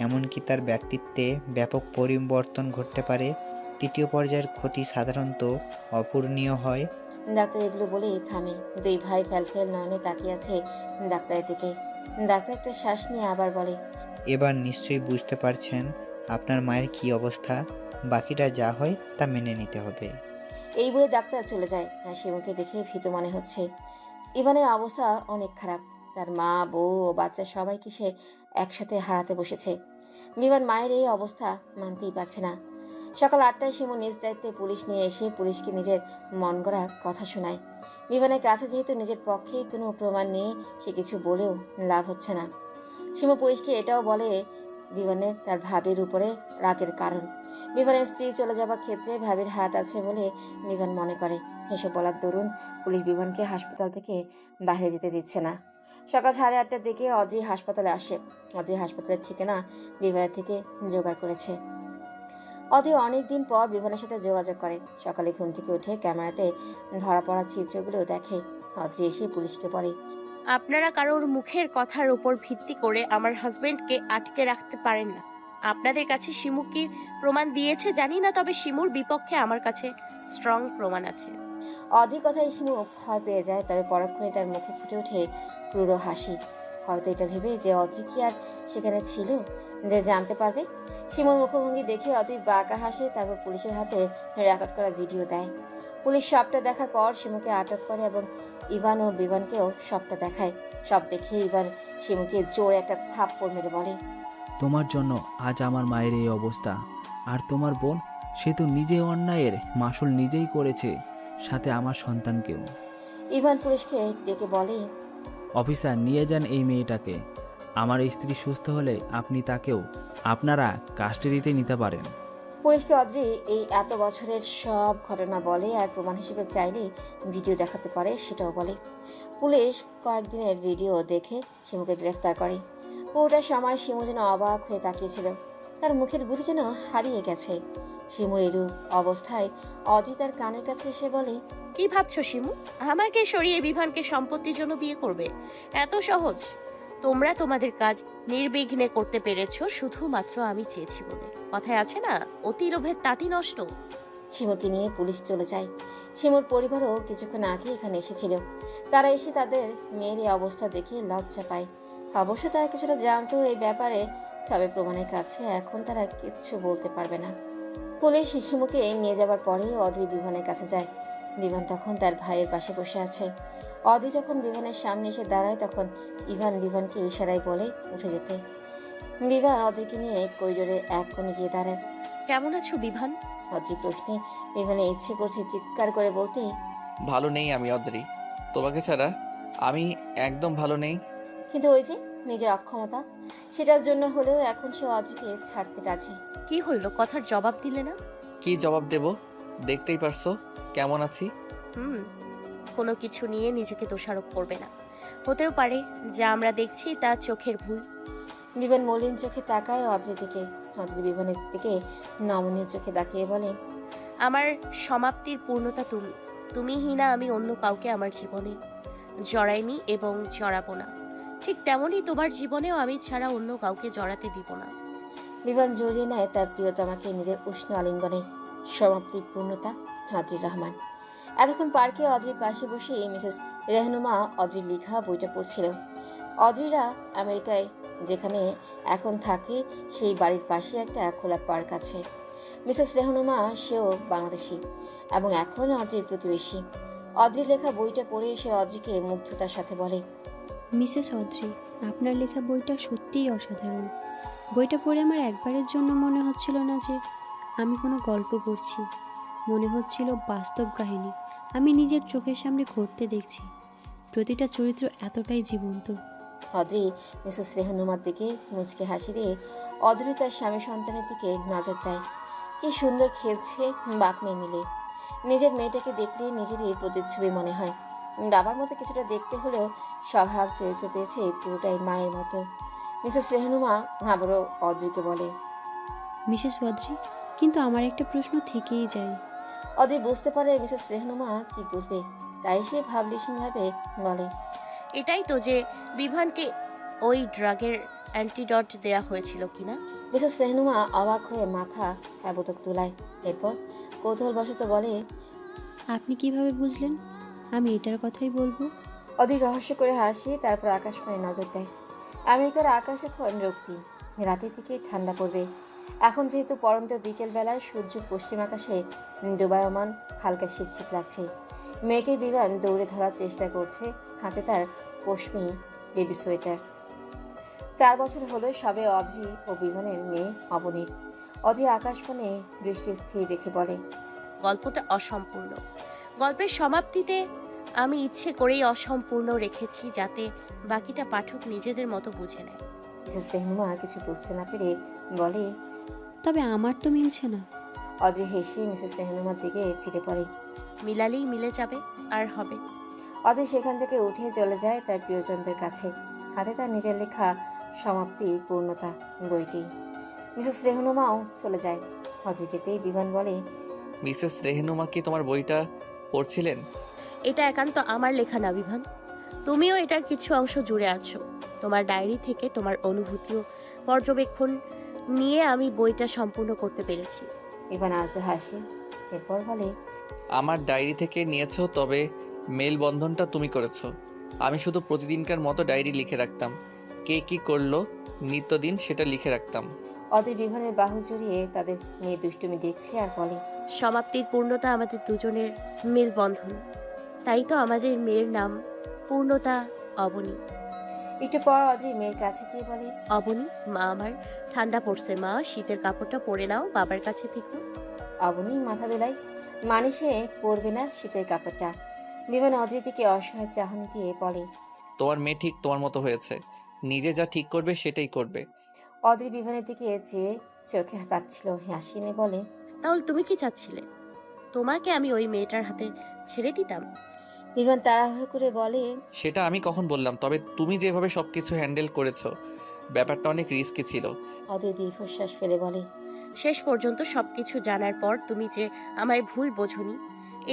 এমনকি তার ব্যক্তিত্বে ব্যাপক পরিবর্তন ঘটতে পারে। তৃতীয় পর্যায়ের ক্ষতি সাধারণত অপূরণীয় হয়। ডাক্তার এগুলো বলেই থামে। দুই ভাই ফ্যালফেল নয়নে তাকিয়ে আছে ডাক্তারের দিকে। ডাক্তার একটা শ্বাস নিয়ে আবার বলে, এবার নিশ্চয়ই বুঝতে পারছেন আপনার মায়ের কী অবস্থা। বাকিটা যা হয় তা মেনে নিতে হবে। এই বলে ডাক্তার চলে যায়। আর শিমুকে দেখে ভীত মনে হচ্ছে। ইভানের অবস্থা অনেক খারাপ। তার মা, বউ ও বাচ্চা সবাইকে সে একসাথে হারাতে বসেছে। বিমান মায়ের এই অবস্থা মানতেই পারছে না। সকাল 8টায় শিমু নিজ দায়িত্বে পুলিশ নিয়ে এসে পুলিশকে নিজের মন গড়া কথা শোনায়। বিমানের কাছে যেহেতু নিজের পক্ষে কোনো প্রমাণ নেই, সে কিছু বলেও লাভ হচ্ছে না। শিমু পুলিশকে এটাও বলে বিমানের তার ভাবির উপরে রাগের কারণ। বিমানের স্ত্রী চলে যাবার ক্ষেত্রে ভাবির হাত আছে বলে বিমান মনে করে। এসব বলার দরুন পুলিশ বিমানকে হাসপাতাল থেকে বাইরে যেতে দিচ্ছে না। সকাল 8:30টার দিকে অদ্রি হাসপাতালে আসে। অদ্রি হাসপাতালের ঠিকানা বিমানের থেকে জোগাড় করেছে। অদ্রি অনেকদিন পর বিমানের সাথে যোগাযোগ করে। সকালে ঘুম থেকে উঠে ক্যামেরাতে ধরা পড়া চিত্রগুলো দেখে। অদ্রি এসে পুলিশকে বলে, আপনারা কারোর মুখের কথার উপর ভিত্তি করে আমার হাজবেন্ডকে আটকে রাখতে পারেন না। আপনাদের কাছে শিমু কি প্রমাণ দিয়েছে জানি না, তবে শিমুর বিপক্ষে আমার কাছে স্ট্রং প্রমাণ আছে। অদ্রির কথায় শিমু ভয় পেয়ে যায়। তবে পরক্ষণে তার মুখে ফুটে ওঠে ক্রূর হাসি। হয়তো এটা ভেবে যে অদ্রি কি আর সেখানে ছিল, যে জানতে পারবে। শিমুর মুখভঙ্গি দেখে অদ্রি বাঁকা হাসে। তারপর পুলিশের হাতে রেকর্ড করা ভিডিও দেয়। পুলিশ সবটা দেখার পর শিমুকে আটক করে এবং ইভান ও বিভানকেও সবটা দেখায়। সব দেখে ইভান শিমুকে জোরে একটা থাপ্পড় মেরে বলে, তোমার জন্য আজ আমার মায়ের এই অবস্থা। আর তোমার বোন, সে তো নিজে অন্যায়ের মাসুল নিজেই করেছে, সাথে আমার সন্তানকেও। ইভান পুলিশকে ডেকে বলে, অফিসার, নিয়ে যান এই মেয়েটাকে। আমার স্ত্রী সুস্থ হলে আপনি তাকেও আপনারা কাস্টাডিতে নিতে পারেন। পুলিশকে অদ্রি এই এত বছরের সব ঘটনা বলে, আর প্রমাণ হিসেবে চাইলে ভিডিও দেখাতে পারে সেটাও বলে। পুলিশ কয়েকদিনের ভিডিও দেখে শিমুকে গ্রেফতার করে। পুরোটা সময় শিমু যেন অবাক হয়ে তাকিয়েছিল। তার মুখের বুলি যেন হারিয়ে গেছে। শিমুর এরূপ অবস্থায় অদ্রি তার কানের কাছে এসে বলে, কি ভাবছো শিমু? আমাকে সরিয়ে বিভানকে সম্পত্তির জন্য বিয়ে করবে? এত সহজ? তোমরা তোমাদের কাজ নির্বিঘ্নে করতে পেরেছো শুধুমাত্র আমি চেয়েছি বলে। কথায় আছে না, অতি লোভের তাঁতি নষ্ট। শিমুকে নিয়ে পুলিশ চলে যায়। শিমুর পরিবারও কিছুক্ষণ আগে এখানে এসেছিল। তারা এসে তাদের মেয়ের এই অবস্থা দেখে লজ্জা পায়। অবশ্য তারা কিছুটা জানতো এই ব্যাপারে, তবে প্রমাণের কাছে এখন তারা কিচ্ছু বলতে পারবে না। পুলিশ শিমুকে নিয়ে যাবার পরে অদ্রি বিমানের কাছে যায়। বিমান তখন তার ভাইয়ের পাশে বসে আছে। অদ্রি যখন বিমানের সামনে এসে দাঁড়ায়, তখন ইভান বিমানকে ইশারায় বলে উঠে যেতে। বিমান অদ্রিকে নিয়ে করিডোরে এক কোণে গিয়ে দাঁড়ায়। কেমন আছো বিভান? অদ্রি প্রশ্নে বিমানে ইচ্ছে করছে চিৎকার করে বলতে, ভালো নেই আমি অদ্রি, তোমাকে ছাড়া আমি একদম ভালো নেই। কিন্তু ওই যে নিজের অক্ষমতা, সেটার জন্য হলেও এখন সে অদ্রিকে ছাড়তে রাজি। কি হইলো, কথার জবাব দিলে না? কি জবাব দেব? দেখতেই পারছো কেমন আছি। কোনো কিছু নিয়ে নিজেকে দোষারোপ করবে না। হতেও পারে যা আমরা দেখছি তা চোখের ভুল। বিমান মলিন চোখে তাকায় অদ্রির দিকে। অদ্রি বিমানের দিকে নমনীয় চোখে তাকিয়ে বলে, আমার সমাপ্তির পূর্ণতা তুমি। তুমিই না আমি অন্য কাউকে আমার জীবনে জড়াইনি এবং জড়াবো না। ঠিক তেমনই তোমার জীবনেও আমি ছাড়া অন্য কাউকে জড়াতে দিব না। বিমান জড়িয়ে নেয় তার প্রিয়তমাকে নিজের উষ্ণ আলিঙ্গনে। সমাপ্তির পূর্ণতা অদ্রির রহমান। এতক্ষণ পার্কে অদ্রির পাশে বসে মিসেস রেহনুমা অদ্রির লেখা বইটা পড়ছিল। অদ্রিরা আমেরিকায় যেখানে এখন থাকে সেই বাড়ির পাশে একটা খোলা পার্ক আছে। মিসেস রেহনুমা সেও বাংলাদেশি এবং এখন অদ্রির প্রতিবেশী। অদ্রির লেখা বইটা পড়ে এসে অদ্রিকে মুগ্ধতার সাথে বলে, মিসেস অদ্রি, আপনার লেখা বইটা সত্যিই অসাধারণ। বইটা পড়ে আমার একবারের জন্য মনে হচ্ছিল না যে আমি কোনো গল্প পড়ছি, মনে হচ্ছিল বাস্তব কাহিনী আমি নিজের চোখের সামনে ঘটতে দেখছি। প্রতিটা চরিত্র এতটাই জীবন্ত। অদ্রি মিসেস রেহনুমার দিকে মুচকে হাসি দিয়ে অদ্রি তার স্বামী সন্তানের দিকে নজর দেয়। কি সুন্দর খেলছে বাপ মেয়ে মিলে। নিজের মেয়েটাকে দেখলে নিজেরই প্রতিচ্ছবি মনে হয়। বাবার মতো কিছুটা দেখতে হলেও স্বভাব চরিত্র পেয়েছে পুরোটাই মায়ের মতো। মিসেস রেহনুমা আবারও অদ্রিকে বলে, মিসেস অদ্রি, কিন্তু আমার একটা প্রশ্ন থেকেই যায়। অদ্রি বুঝতে পারে মিসেস রেহনুমা কি বলবে, তাই সে ভাবলেশীনভাবে বলে, এটাই তো যে বিভানকে ওই ড্রাগের অ্যান্টিডট দেয়া হয়েছিল কিনা। মিসেস রেহনুমা অবাক হয়ে মাথা হ্যাবতক তোলায়। এরপর কৌতূহলবশত বলে, আপনি কিভাবে বুঝলেন? আমি এটার কথাই বলবো। অধিক রহস্য করে হাসি, তারপর আকাশপানে নজর দেয়। আমেরিকার আকাশ এখন রক্তিম, রাতের দিকে ঠান্ডা পড়বে। এখন যেহেতু পরন্ত বিকেলবেলায় সূর্য পশ্চিম আকাশে ডুবায়মান, হালকা শীত শীত লাগছে। মেয়েকে বিমান দৌড়ে ধরার চেষ্টা করছে, হাতে তার পশমি বেবি সোয়েটার। 4 বছর হলো সবে অদ্রি ও বিমানের মেয়ে অবনীর। অদ্রি আকাশপানে দৃষ্টি স্থির রেখে বলে, গল্পটা অসম্পূর্ণ। গল্পের সমাপ্তিতে আমি ইচ্ছে করেই অসম্পূর্ণ রেখেছি, যাতে বাকিটা পাঠক নিজেদের মতো বুঝে নেয়। মিসেস রেহনুমা কিছু বুঝতে না পেরে বলে, তবে আমার তো মিলছে না। অদ্রি হেসে মিসেস রেহনুমার দিকে ফিরে পড়ে। মিলালেই মিলে যাবে, আর হবে। অদ্রি সেখান থেকে উঠে চলে যায় তার প্রিয়জনদের কাছে, হাতে তার নিজের লেখা সমাপ্তি পূর্ণতা বইটি। মিসেস রেহনুমাও চলে যায়। অদ্রি যেতেই বিমান বলে, মিসেস রেহনুমা কি তোমার বইটা পড়ছিলেন? এটা একান্ত আমার লেখা না বিভান, তুমিও এটার কিছু অংশ জুড়ে আছো। তোমার ডায়েরি থেকে তোমার অনুভূতি ও পর্যবেক্ষণ নিয়ে আমি বইটা সম্পূর্ণ করতে পেরেছি। বিমান আলতো হাসে, এরপর বলে, আমার ডায়েরি থেকে নিয়েছো, তবে মেলবন্ধনটা তুমি করেছো। আমি শুধু প্রতিদিনকার মতো ডায়েরি লিখে রাখতাম, কে কী করলো নিত্যদিন সেটা লিখে রাখতাম। অদ্রি বিমানের বাহু জড়িয়ে তাদের মেয়ে দুষ্টুমি দেখছে আর বলে, সমাপ্তির পূর্ণতা আমাদের দুজনের মেলবন্ধন, তাই তো আমাদের মেয়ের নাম পূর্ণতা অবনী। একটু পর অদ্রি মেয়ের কাছে গিয়ে বলে, অবনী, মা আমার ঠান্ডা পড়ছে, মা শীতের কাপড়টা পরে নাও, বাবার কাছে থেকে। অবনী মাথা দোলায়, মানে সে পরবে না শীতের কাপড়টা। বিমান অদ্রির দিকে অসহায় চাহনি দিয়ে বলে, তোমার মেয়ে ঠিক তোমার মতো হয়েছে, নিজে যা ঠিক করবে সেটাই করবে। অদ্রি বিমানের দিকে চেয়ে চোখে তাচ্ছিল হাসি এনে বলে, তাহলে তুমি কি চাচ্ছিলে? তোমাকে আমি ওই মেয়েটার হাতে ছেড়ে দিতাম? বিমান তাড়াহুড়ো করে বলে, সেটা আমি কখন বললাম, তবে তুমি যেভাবে সবকিছু হ্যান্ডেল করেছো ব্যাপারটা অনেক রিস্কি ছিল। অদ্রি দীর্ঘশ্বাস ফেলে বলে, শেষ পর্যন্ত সবকিছু জানার পর তুমি যে আমায় ভুল বোঝনি,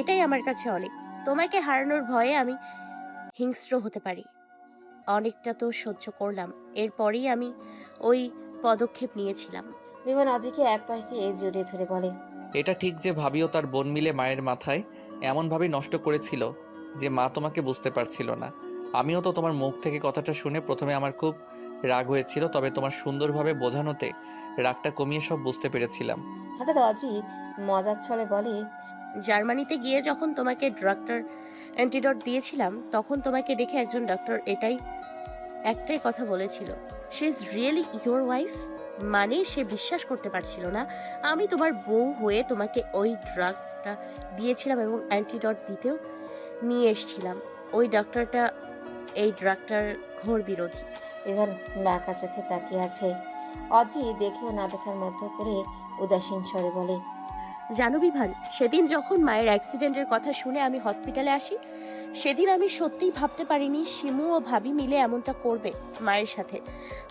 এটাই আমার কাছে অনেক। তোমাকে হারানোর ভয়ে আমি হিংস্র হতে পারি, অনেকটা তো সহ্য করলাম। এরপরেই আমি ওই পদক্ষেপ নিয়েছিলাম। বিমান অদ্রিকে এক পাশ দিয়ে জড়িয়ে ধরে বলে, এটা ঠিক যে ভাবিও তার বোন মিলে মায়ের মাথায় এমনভাবে নষ্ট করেছিল যে মা তোমাকে বুঝতে পারছিল না। আমিও তো তোমার মুখ থেকে কথাটা শুনে প্রথমে আমার খুব রাগ হয়েছিল, তবে তোমার সুন্দরভাবে বোঝানোতে রাগটা কমিয়ে সব বুঝতে পেরেছিলাম। হঠাৎ অদ্রি মজার ছলে বলে, জার্মানিতে গিয়ে যখন তোমাকে ডক্টর অ্যান্টিডট দিয়েছিলাম, তখন তোমাকে দেখে একজন ডক্টর একটাই কথা বলেছিল, she is really your wife. মানে সে বিশ্বাস করতে পারছিল না আমি তোমার বউ হয়ে তোমাকে ওই ড্রাগটা দিয়েছিলাম এবং অ্যান্টিডট দিতেও নিয়ে এসেছিলাম। ওই ডক্টরটা এই ড্রাগটার ঘোর বিরোধী। বিমান বাঁকা চোখে তাকিয়ে আছে। অদ্রি দেখেও না দেখার মতো করে উদাসীন স্বরে বলে, জানো বিভান, সেদিন যখন মায়ের অ্যাক্সিডেন্টের কথা শুনে আমি হসপিটালে আসি, সেদিন আমি সত্যিই ভাবতে পারিনি শিমু ও ভাবি মিলে এমনটা করবে মায়ের সাথে।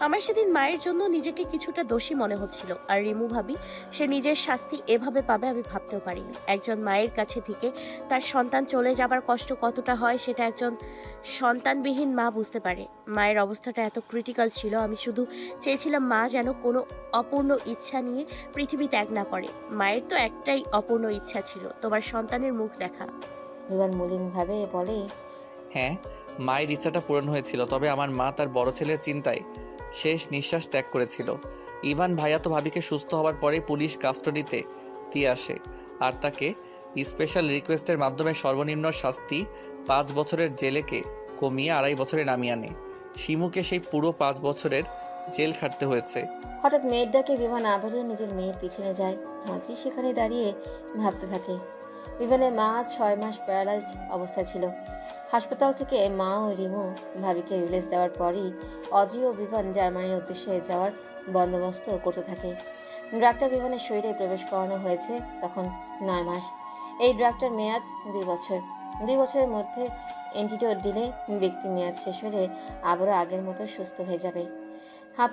আমার সেদিন মায়ের জন্য নিজেকে কিছুটা দোষী মনে হচ্ছিল, আর রিমু ভাবি সে নিজের শাস্তি এভাবে পাবে আমি ভাবতেও পারিনি। একজন মায়ের কাছে থেকে তার সন্তান চলে যাবার কষ্ট কতটা হয় সেটা একজন সন্তানবিহীন মা বুঝতে পারে। মায়ের অবস্থাটা এত ক্রিটিক্যাল ছিল, আমি শুধু চেয়েছিলাম মা যেন কোনো অপূর্ণ ইচ্ছা নিয়ে পৃথিবী ত্যাগ না করে। মায়ের তো একটাই অপূর্ণ ইচ্ছা ছিল, তোমার সন্তানের মুখ দেখা। বিমান মলিনভাবে বলে, হ্যাঁ, মায়ের ইচ্ছাটা পূরণ হয়েছিল, তবে আমার মা তার বড় ছেলের চিন্তায় শেষ নিঃশ্বাস ত্যাগ করেছিল। ইভান ভাইয়া তো ভাবিকে সুস্থ হওয়ার পরেই পুলিশ কাস্টাডিতে দিয়ে আসে আর তাকে স্পেশাল রিকোয়েস্টের মাধ্যমে সর্বনিম্ন শাস্তি 5 বছরের জেলেকে কমিয়ে 2.5 বছরে নামিয়ে আনে। শিমুকে সেই পুরো 5 বছরের জেল খাটতে হয়েছে। হঠাৎ মেয়ের ডাকে বিমান আবারও নিজের মেয়ের পিছনে যায়। অদ্রি সেখানে দাঁড়িয়ে ভাবতে থাকে। বিমানের মা 6 মাস প্যারালাইজড অবস্থায় ছিল। হাসপাতাল থেকে মা ও রিমু ভাবিকে রিলিজ দেওয়ার পরই অদ্রি ও বিমান জার্মানির উদ্দেশ্যে যাওয়ার বন্দোবস্ত করতে থাকে। ড্রাগটা বিমানের শরীরে প্রবেশ করানো হয়েছে তখন 9 মাস। এই ড্রাগটার মেয়াদ 2 বছর। 2 বছরের মধ্যে অ্যান্টিডোট দিলে ব্যক্তি মেয়াদ শেষ হলে আবারও আগের মতো সুস্থ হয়ে যাবে। হাতে